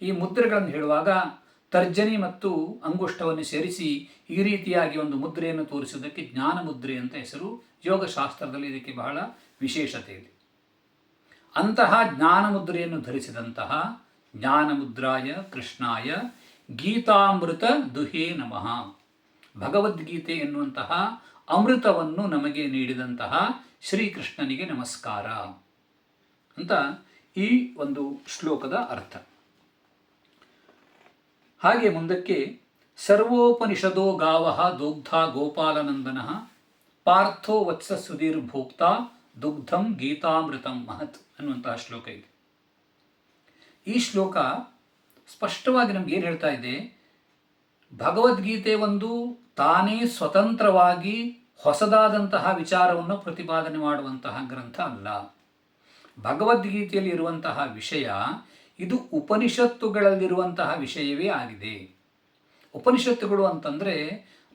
ಈ ಮುದ್ರೆಗಳನ್ನು ಹೇಳುವಾಗ ತರ್ಜನಿ ಮತ್ತು ಅಂಗುಷ್ಟವನ್ನು ಸೇರಿಸಿ ಈ ರೀತಿಯಾಗಿ ಒಂದು ಮುದ್ರೆಯನ್ನು ತೋರಿಸುವುದಕ್ಕೆ ಜ್ಞಾನ ಮುದ್ರೆ ಅಂತ ಹೆಸರು. ಯೋಗಶಾಸ್ತ್ರದಲ್ಲಿ ಇದಕ್ಕೆ ಬಹಳ ವಿಶೇಷತೆ ಇದೆ. ಅಂತಹ ಜ್ಞಾನ ಮುದ್ರೆಯನ್ನು ಧರಿಸಿದಂತಹ ಜ್ಞಾನಮುದ್ರಾಯ ಕೃಷ್ಣಾಯ ಗೀತಾಮೃತ ದುಹೇ ನಮಃ. ಭಗವದ್ಗೀತೆ ಎನ್ನುವಂತಹ ಅಮೃತವನ್ನು ನಮಗೆ ನೀಡಿದಂತಹ ಶ್ರೀಕೃಷ್ಣನಿಗೆ ನಮಸ್ಕಾರ ಅಂತ ಈ ಒಂದು ಶ್ಲೋಕದ ಅರ್ಥ. ಹಾಗೆ ಮುಂದಕ್ಕೆ ಸರ್ವೋಪನಿಷದೋ ಗಾವಃ ದೋಗ್ಧ ಗೋಪಾಲನಂದನಃ ಪಾರ್ಥೋ ವತ್ಸ ಸುಧೀರ್ ಭೋಕ್ತ ದುಗ್ಧಂ ಗೀತಾಮೃತಂ ಮಹತ್ ಅನ್ನುವಂತಹ ಶ್ಲೋಕ ಇದೆ. ಈ ಶ್ಲೋಕ ಸ್ಪಷ್ಟವಾಗಿ ನಮ್ಗೆ ಏನು ಹೇಳ್ತಾ ಇದೆ, ಭಗವದ್ಗೀತೆ ಒಂದು ತಾನೇ ಸ್ವತಂತ್ರವಾಗಿ ಹೊಸದಾದಂತಹ ವಿಚಾರವನ್ನು ಪ್ರತಿಪಾದನೆ ಮಾಡುವಂತಹ ಗ್ರಂಥ ಅಲ್ಲ. ಭಗವದ್ಗೀತೆಯಲ್ಲಿ ಇರುವಂತಹ ವಿಷಯ ಇದು ಉಪನಿಷತ್ತುಗಳಲ್ಲಿರುವಂತಹ ವಿಷಯವೇ ಆಗಿದೆ. ಉಪನಿಷತ್ತುಗಳು ಅಂತಂದರೆ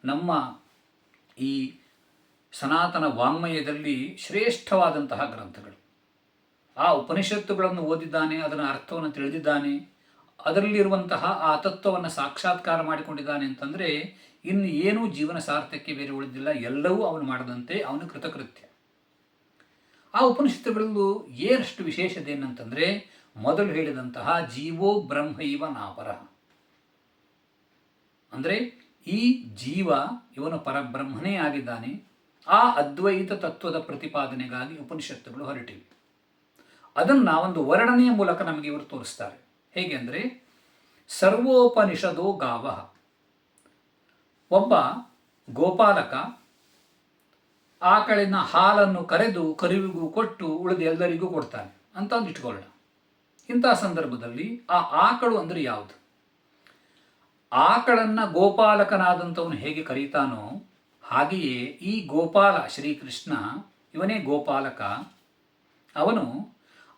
ನಮ್ಮ ಈ ಸನಾತನ ವಾಂಗ್ಮಯದಲ್ಲಿ ಶ್ರೇಷ್ಠವಾದಂತಹ ಗ್ರಂಥಗಳು. ಆ ಉಪನಿಷತ್ತುಗಳನ್ನು ಓದಿದ್ದಾನೆ, ಅದರ ಅರ್ಥವನ್ನು ತಿಳಿದಿದ್ದಾನೆ, ಅದರಲ್ಲಿರುವಂತಹ ಆ ತತ್ವವನ್ನು ಸಾಕ್ಷಾತ್ಕಾರ ಮಾಡಿಕೊಂಡಿದ್ದಾನೆ ಅಂತಂದರೆ ಇನ್ನು ಏನೂ ಜೀವನ ಸಾರ್ಥಕ್ಕೆ ಬೇರೆ ಉಳಿದಿಲ್ಲ. ಎಲ್ಲವೂ ಅವನು ಮಾಡದಂತೆ ಅವನು ಕೃತಕೃತ್ಯ. ಆ ಉಪನಿಷತ್ತುಗಳಲ್ಲೂ ಏನಷ್ಟು ವಿಶೇಷತೆ ಏನಂತಂದರೆ, ಮೊದಲು ಹೇಳಿದಂತಹ ಜೀವೋ ಬ್ರಹ್ಮೈವ ನಾಪರ, ಅಂದರೆ ಈ ಜೀವ ಇವನು ಪರಬ್ರಹ್ಮನೇ ಆಗಿದ್ದಾನೆ. ಆ ಅದ್ವೈತ ತತ್ವದ ಪ್ರತಿಪಾದನೆಗಾಗಿ ಉಪನಿಷತ್ತುಗಳು ಹೊರಟಿವೆ. ಅದನ್ನು ಒಂದು ವರ್ಣನೆಯ ಮೂಲಕ ನಮಗೆ ಇವರು ತೋರಿಸ್ತಾರೆ. ಹೇಗೆ ಅಂದರೆ, ಸರ್ವೋಪನಿಷದೋ ಗಾವಃ, ಒಬ್ಬ ಗೋಪಾಲಕ ಆಕಳಿನ ಹಾಲನ್ನು ಕರೆದು ಕರುವಿಗೂ ಕೊಟ್ಟು ಉಳಿದ ಎಲ್ಲರಿಗೂ ಕೊಡ್ತಾನೆ ಅಂತ ಒಂದು ಇಟ್ಕೊಳ್ಳೋಣ. ಇಂತಹ ಸಂದರ್ಭದಲ್ಲಿ ಆ ಆಕಳು ಅಂದರೆ ಯಾವುದು? ಆಕಳನ್ನು ಗೋಪಾಲಕನಾದಂಥವನು ಹೇಗೆ ಕರೀತಾನೋ ಹಾಗೆಯೇ ಈ ಗೋಪಾಲ ಶ್ರೀಕೃಷ್ಣ, ಇವನೇ ಗೋಪಾಲಕ, ಅವನು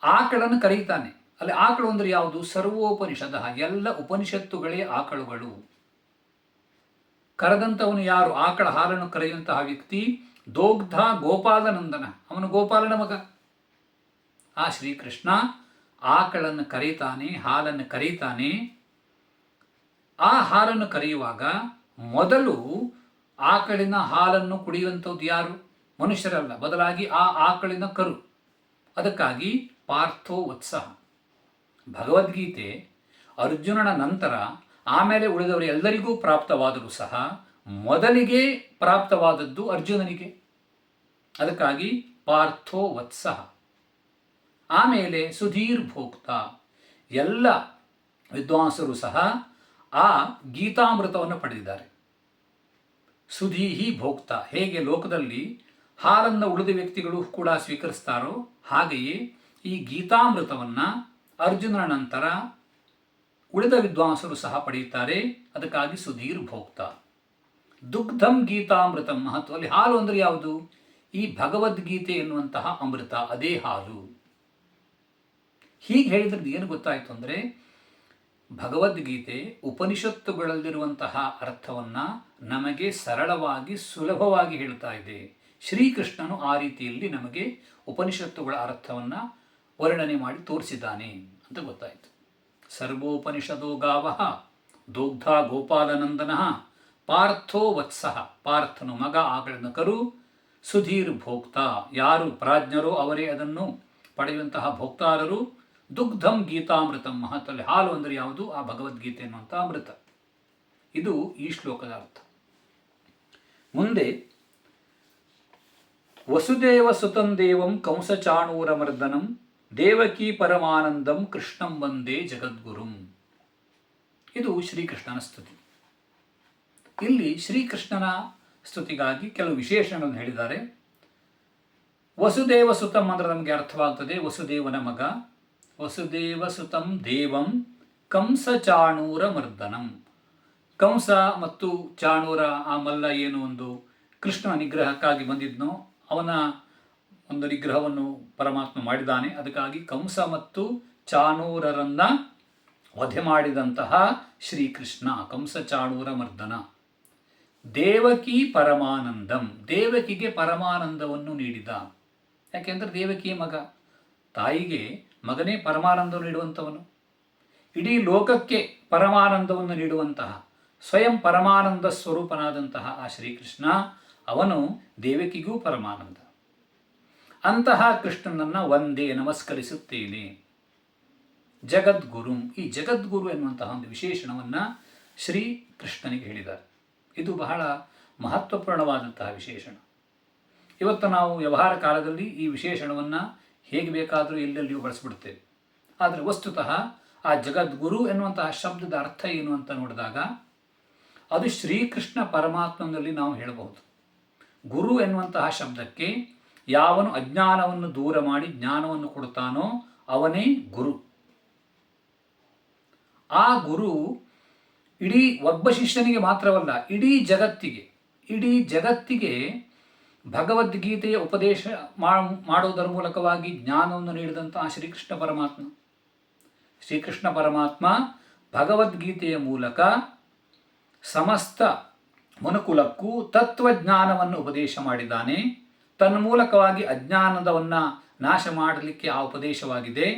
ಆಕಳನ್ನು ಕರೀತಾನೆ. ಅಲ್ಲಿ ಆಕಳು ಅಂದರೆ ಯಾವುದು? ಸರ್ವೋಪನಿಷದ, ಎಲ್ಲ ಉಪನಿಷತ್ತುಗಳೇ ಆಕಳುಗಳು. ಕರೆದಂಥವನು ಯಾರು? ಆಕಳ ಹಾಲನ್ನು ಕರೆಯುವಂತಹ ವ್ಯಕ್ತಿ ದೋಗ್ಧ ಗೋಪಾಲನಂದನ, ಅವನು ಗೋಪಾಲನ ಮಗ. ಆ ಶ್ರೀಕೃಷ್ಣ ಆಕಳನ್ನು ಕರೀತಾನೆ, ಹಾಲನ್ನು ಕರೀತಾನೆ. ಆ ಹಾಲನ್ನು ಕರೆಯುವಾಗ ಮೊದಲು ಆಕಳಿನ ಹಾಲನ್ನು ಕುಡಿಯುವಂಥದ್ದು ಯಾರು? ಮನುಷ್ಯರಲ್ಲ, ಬದಲಾಗಿ ಆ ಆಕಳಿನ ಕರು. ಅದಕ್ಕಾಗಿ ಪಾರ್ಥೋ ವತ್ಸಃ. ಭಗವದ್ಗೀತೆ ಅರ್ಜುನನ ನಂತರ ಆಮೇಲೆ ಉಳಿದವರು ಎಲ್ಲರಿಗೂ ಪ್ರಾಪ್ತವಾದರೂ ಸಹ ಮೊದಲಿಗೆ ಪ್ರಾಪ್ತವಾದದ್ದು ಅರ್ಜುನನಿಗೆ. ಅದಕ್ಕಾಗಿ ಪಾರ್ಥೋ ವತ್ಸಃ. ಆಮೇಲೆ ಸುಧೀರ್ ಭೋಕ್ತ. ಎಲ್ಲ ವಿದ್ವಾಂಸರು ಸಹ ಆ ಗೀತಾಮೃತವನ್ನು ಪಡೆದಿದ್ದಾರೆ. ಸುಧೀಹಿ ಭೋಕ್ತ. ಹೇಗೆ ಲೋಕದಲ್ಲಿ ಹಾಲನ್ನು ಉಳಿದ ವ್ಯಕ್ತಿಗಳು ಕೂಡ ಸ್ವೀಕರಿಸ್ತಾರೋ ಹಾಗೆಯೇ ಈ ಗೀತಾಮೃತವನ್ನು ಅರ್ಜುನನ ನಂತರ ಉಳಿದ ವಿದ್ವಾಂಸರು ಸಹ ಪಡೆಯುತ್ತಾರೆ. ಅದಕ್ಕಾಗಿ ಸುಧೀರ್ ಭೋಕ್ತ. ದುಗ್ಧಂ ಗೀತಾಮೃತಂ ಮಹತ್ವ. ಅಲ್ಲಿ ಹಾಲು ಅಂದರೆ ಯಾವುದು? ಈ ಭಗವದ್ಗೀತೆ ಎನ್ನುವಂತಹ ಅಮೃತ, ಅದೇ ಹಾಲು. ಹೀಗೆ ಹೇಳಿದ್ರದ್ದು ಏನು ಗೊತ್ತಾಯಿತು ಅಂದರೆ, ಭಗವದ್ಗೀತೆ ಉಪನಿಷತ್ತುಗಳಲ್ಲಿರುವಂತಹ ಅರ್ಥವನ್ನು ನಮಗೆ ಸರಳವಾಗಿ ಸುಲಭವಾಗಿ ಹೇಳ್ತಾ ಇದೆ. ಶ್ರೀಕೃಷ್ಣನು ಆ ರೀತಿಯಲ್ಲಿ ನಮಗೆ ಉಪನಿಷತ್ತುಗಳ ಅರ್ಥವನ್ನು ವರ್ಣನೆ ಮಾಡಿ ತೋರಿಸಿದ್ದಾನೆ ಅಂತ ಗೊತ್ತಾಯಿತು. ಸರ್ವೋಪನಿಷದೋ ಗಾವಃ ದೋಗ್ಧ ಗೋಪಾಲನಂದನ ಪಾರ್ಥೋ ವತ್ಸಃ. ಪಾರ್ಥನು ಮಗ, ಆಕಳಿನ ಕರು. ಸುಧೀರ್ ಭೋಕ್ತ. ಯಾರು ಪ್ರಾಜ್ಞರೋ ಅವರೇ ಅದನ್ನು ಪಡೆಯುವಂತಹ ಭೋಕ್ತಾರರು. ದುಗ್ಧಂ ಗೀತಾಮೃತಂ ಮಹತ್ವಲ್ಲಿ ಹಾಲು ಅಂದರೆ ಯಾವುದು? ಆ ಭಗವದ್ಗೀತೆ ಎನ್ನುವಂಥ ಅಮೃತ. ಇದು ಈ ಶ್ಲೋಕದ ಅರ್ಥ. ಮುಂದೆ ವಸುದೇವ ಸುತಂ ದೇವಂ ಕಂಸಚಾಣೂರಮರ್ದನಂ ದೇವಕಿ ಪರಮಾನಂದಂ ಕೃಷ್ಣಂ ವಂದೇ ಜಗದ್ಗುರುಂ. ಇದು ಶ್ರೀಕೃಷ್ಣನ ಸ್ತುತಿ. ಇಲ್ಲಿ ಶ್ರೀಕೃಷ್ಣನ ಸ್ತುತಿಗಾಗಿ ಕೆಲವು ವಿಶೇಷಣಗಳನ್ನು ಹೇಳಿದ್ದಾರೆ. ವಸುದೇವ ಸುತಂ ಅಂದರೆ ನಮಗೆ ಅರ್ಥವಾಗ್ತದೆ ವಸುದೇವನ ಮಗ. ವಸುದೇವ ಸುತಂ ದೇವಂ ಕಂಸಚಾಣೂರ ಮರ್ದನಂ. ಕಂಸ ಮತ್ತು ಚಾಣೂರ, ಆ ಮಲ್ಲ ಏನು ಒಂದು ಕೃಷ್ಣನ ನಿಗ್ರಹಕ್ಕಾಗಿ ಬಂದಿದ್ನೋ ಅವನ ಒಂದು ನಿಗ್ರಹವನ್ನು ಪರಮಾತ್ಮ ಮಾಡಿದ್ದಾನೆ. ಅದಕ್ಕಾಗಿ ಕಂಸ ಮತ್ತು ಚಾಣೂರರನ್ನ ವಧೆ ಮಾಡಿದಂತಹ ಶ್ರೀಕೃಷ್ಣ ಕಂಸ ಚಾಣೂರ ಮರ್ದನ. ದೇವಕಿ ಪರಮಾನಂದಂ. ದೇವಕಿಗೆ ಪರಮಾನಂದವನ್ನು ನೀಡಿದ. ಯಾಕೆಂದರೆ ದೇವಕಿ ಮಗ, ತಾಯಿಗೆ ಮಗನೇ ಪರಮಾನಂದವನ್ನು ನೀಡುವಂಥವನು. ಇಡೀ ಲೋಕಕ್ಕೆ ಪರಮಾನಂದವನ್ನು ನೀಡುವಂತಹ ಸ್ವಯಂ ಪರಮಾನಂದ ಸ್ವರೂಪನಾದಂತಹ ಆ ಶ್ರೀಕೃಷ್ಣ, ಅವನು ದೇವಕಿಗೂ ಪರಮಾನಂದ. ಅಂತಹ ಕೃಷ್ಣನನ್ನು ಒಂದೇ ನಮಸ್ಕರಿಸುತ್ತೇನೆ. ಜಗದ್ಗುರು. ಈ ಜಗದ್ಗುರು ಎನ್ನುವಂತಹ ಒಂದು ವಿಶೇಷಣವನ್ನು ಶ್ರೀಕೃಷ್ಣನಿಗೆ ಹೇಳಿದ್ದಾರೆ. ಇದು ಬಹಳ ಮಹತ್ವಪೂರ್ಣವಾದಂತಹ ವಿಶೇಷಣ. ಇವತ್ತು ನಾವು ವ್ಯವಹಾರ ಕಾಲದಲ್ಲಿ ಈ ವಿಶೇಷಣವನ್ನು ಹೇಗೆ ಬೇಕಾದರೂ ಎಲ್ಲೆಲ್ಲಿಯೂ ಬಳಸಿಬಿಡ್ತೇವೆ. ಆದರೆ ವಸ್ತುತಃ ಆ ಜಗದ್ಗುರು ಎನ್ನುವಂತಹ ಶಬ್ದದ ಅರ್ಥ ಏನು ಅಂತ ನೋಡಿದಾಗ ಅದು ಶ್ರೀಕೃಷ್ಣ ಪರಮಾತ್ಮನಲ್ಲಿ ನಾವು ಹೇಳಬಹುದು. ಗುರು ಎನ್ನುವಂತಹ ಶಬ್ದಕ್ಕೆ ಯಾವನು ಅಜ್ಞಾನವನ್ನು ದೂರ ಮಾಡಿ ಜ್ಞಾನವನ್ನು ಕೊಡುತ್ತಾನೋ ಅವನೇ ಗುರು. ಆ ಗುರು ಇಡೀ ಒಬ್ಬ ಶಿಷ್ಯನಿಗೆ ಮಾತ್ರವಲ್ಲ, ಇಡೀ ಜಗತ್ತಿಗೆ ಭಗವದ್ಗೀತೆಯ ಉಪದೇಶ ಮಾಡುವುದರ ಮೂಲಕವಾಗಿ ಜ್ಞಾನವನ್ನು ನೀಡಿದಂತಹ ಶ್ರೀಕೃಷ್ಣ ಪರಮಾತ್ಮ ಭಗವದ್ಗೀತೆಯ ಮೂಲಕ ಸಮಸ್ತ ಮನುಕುಲಕ್ಕೂ ತತ್ವಜ್ಞಾನವನ್ನು ಉಪದೇಶ ಮಾಡಿದ್ದಾನೆ. ತನ್ನ ಮೂಲಕವಾಗಿ ಅಜ್ಞಾನದವನ್ನು ನಾಶ ಮಾಡಲಿಕ್ಕೆ ಆ ಉಪದೇಶವಾಗಿದೆ.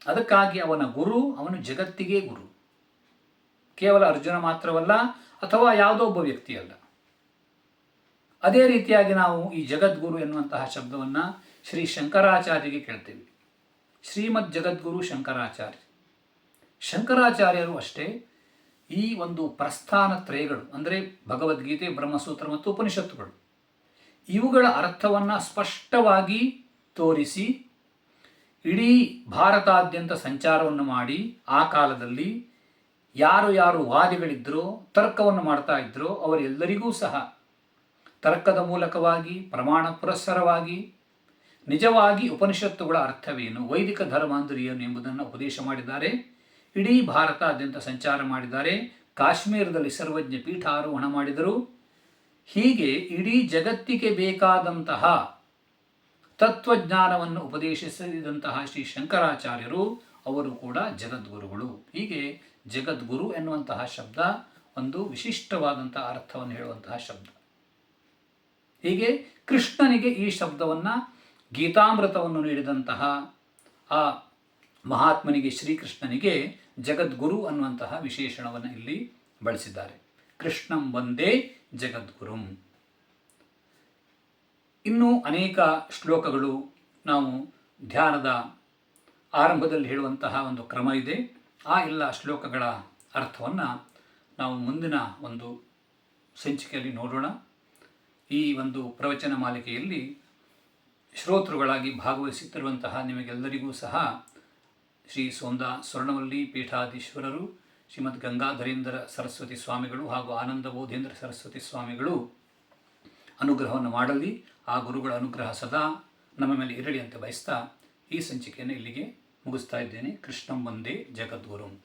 ಅದಕ್ಕಾಗಿ ಅವನ ಗುರು, ಅವನು ಜಗತ್ತಿಗೆ ಗುರು. ಕೇವಲ ಅರ್ಜುನ ಮಾತ್ರವಲ್ಲ, ಅಥವಾ ಯಾವುದೋ ಒಬ್ಬ ವ್ಯಕ್ತಿಯಲ್ಲ. ಅದೇ ರೀತಿಯಾಗಿ ನಾವು ಈ ಜಗದ್ಗುರು ಎನ್ನುವಂತಹ ಶಬ್ದವನ್ನು ಶ್ರೀ ಶಂಕರಾಚಾರ್ಯರಿಗೆ ಕೇಳ್ತೇವೆ. ಶ್ರೀಮದ್ ಜಗದ್ಗುರು ಶಂಕರಾಚಾರ್ಯರು ಅಷ್ಟೇ ಈ ಒಂದು ಪ್ರಸ್ಥಾನ ತ್ರಯಗಳು ಅಂದರೆ ಭಗವದ್ಗೀತೆ, ಬ್ರಹ್ಮಸೂತ್ರ ಮತ್ತು ಉಪನಿಷತ್ತುಗಳು, ಇವುಗಳ ಅರ್ಥವನ್ನು ಸ್ಪಷ್ಟವಾಗಿ ತೋರಿಸಿ ಇಡೀ ಭಾರತಾದ್ಯಂತ ಸಂಚಾರವನ್ನು ಮಾಡಿ ಆ ಕಾಲದಲ್ಲಿ ಯಾರು ವಾದಿಗಳಿದ್ದರೋ, ತರ್ಕವನ್ನು ಮಾಡ್ತಾ ಇದ್ದರೋ ಅವರೆಲ್ಲರಿಗೂ ಸಹ ತರ್ಕದ ಮೂಲಕವಾಗಿ ಪ್ರಮಾಣ ಪುರಸ್ಸರವಾಗಿ ನಿಜವಾಗಿ ಉಪನಿಷತ್ತುಗಳ ಅರ್ಥವೇನು, ವೈದಿಕ ಧರ್ಮ ಅಂದರೆ ಏನು ಎಂಬುದನ್ನು ಉಪದೇಶ ಮಾಡಿದ್ದಾರೆ. ಇಡೀ ಭಾರತಾದ್ಯಂತ ಸಂಚಾರ ಮಾಡಿದ್ದಾರೆ. ಕಾಶ್ಮೀರದಲ್ಲಿ ಸರ್ವಜ್ಞ ಪೀಠಾರೋಹಣ ಮಾಡಿದರು. ಹೀಗೆ ಇಡೀ ಜಗತ್ತಿಗೆ ಬೇಕಾದಂತಹ ತತ್ವಜ್ಞಾನವನ್ನು ಉಪದೇಶಿಸಿದಂತಹ ಶ್ರೀ ಶಂಕರಾಚಾರ್ಯರು ಅವರು ಕೂಡ ಜಗದ್ಗುರುಗಳು. ಹೀಗೆ ಜಗದ್ಗುರು ಎನ್ನುವಂತಹ ಶಬ್ದ ಒಂದು ವಿಶಿಷ್ಟವಾದಂತಹ ಅರ್ಥವನ್ನು ಹೇಳುವಂತಹ ಶಬ್ದ. ಹೀಗೆ ಕೃಷ್ಣನಿಗೆ ಈ ಶಬ್ದವನ್ನು, ಗೀತಾಮೃತವನ್ನು ನೀಡಿದಂತಹ ಆ ಮಹಾತ್ಮನಿಗೆ, ಶ್ರೀಕೃಷ್ಣನಿಗೆ ಜಗದ್ಗುರು ಅನ್ನುವಂತಹ ವಿಶೇಷಣವನ್ನು ಇಲ್ಲಿ ಬಳಸಿದ್ದಾರೆ. ಕೃಷ್ಣಂ ವಂದೇ ಜಗದ್ಗುರುಂ. ಇನ್ನೂ ಅನೇಕ ಶ್ಲೋಕಗಳು ನಾವು ಧ್ಯಾನದ ಆರಂಭದಲ್ಲಿ ಹೇಳುವಂತಹ ಒಂದು ಕ್ರಮ ಇದೆ. ಆ ಎಲ್ಲ ಶ್ಲೋಕಗಳ ಅರ್ಥವನ್ನು ನಾವು ಮುಂದಿನ ಒಂದು ಸಂಚಿಕೆಯಲ್ಲಿ ನೋಡೋಣ. ಈ ಒಂದು ಪ್ರವಚನ ಮಾಲಿಕೆಯಲ್ಲಿ ಶ್ರೋತೃಗಳಾಗಿ ಭಾಗವಹಿಸುತ್ತಿರುವಂತಹ ನಿಮಗೆಲ್ಲರಿಗೂ ಸಹ ಶ್ರೀ ಸೋಂದಾ ಸ್ವರ್ಣವಲ್ಲಿ ಪೀಠಾಧೀಶ್ವರರು, ಶ್ರೀಮದ್ ಗಂಗಾಧರೇಂದ್ರ ಸರಸ್ವತಿ ಸ್ವಾಮಿಗಳು ಹಾಗೂ ಆನಂದ ಬೋಧೇಂದ್ರ ಸರಸ್ವತಿ ಸ್ವಾಮಿಗಳು ಅನುಗ್ರಹವನ್ನು ಮಾಡಲಿ. ಆ ಗುರುಗಳ ಅನುಗ್ರಹ ಸದಾ ನಮ್ಮ ಮೇಲೆ ಇರಲಿ ಅಂತ ಬಯಸ್ತಾ ಈ ಸಂಚಿಕೆಯನ್ನು ಇಲ್ಲಿಗೆ ಮುಗಿಸ್ತಾ ಇದ್ದೇನೆ. ಕೃಷ್ಣಂ ವಂದೇ ಜಗದ್ಗುರುಂ.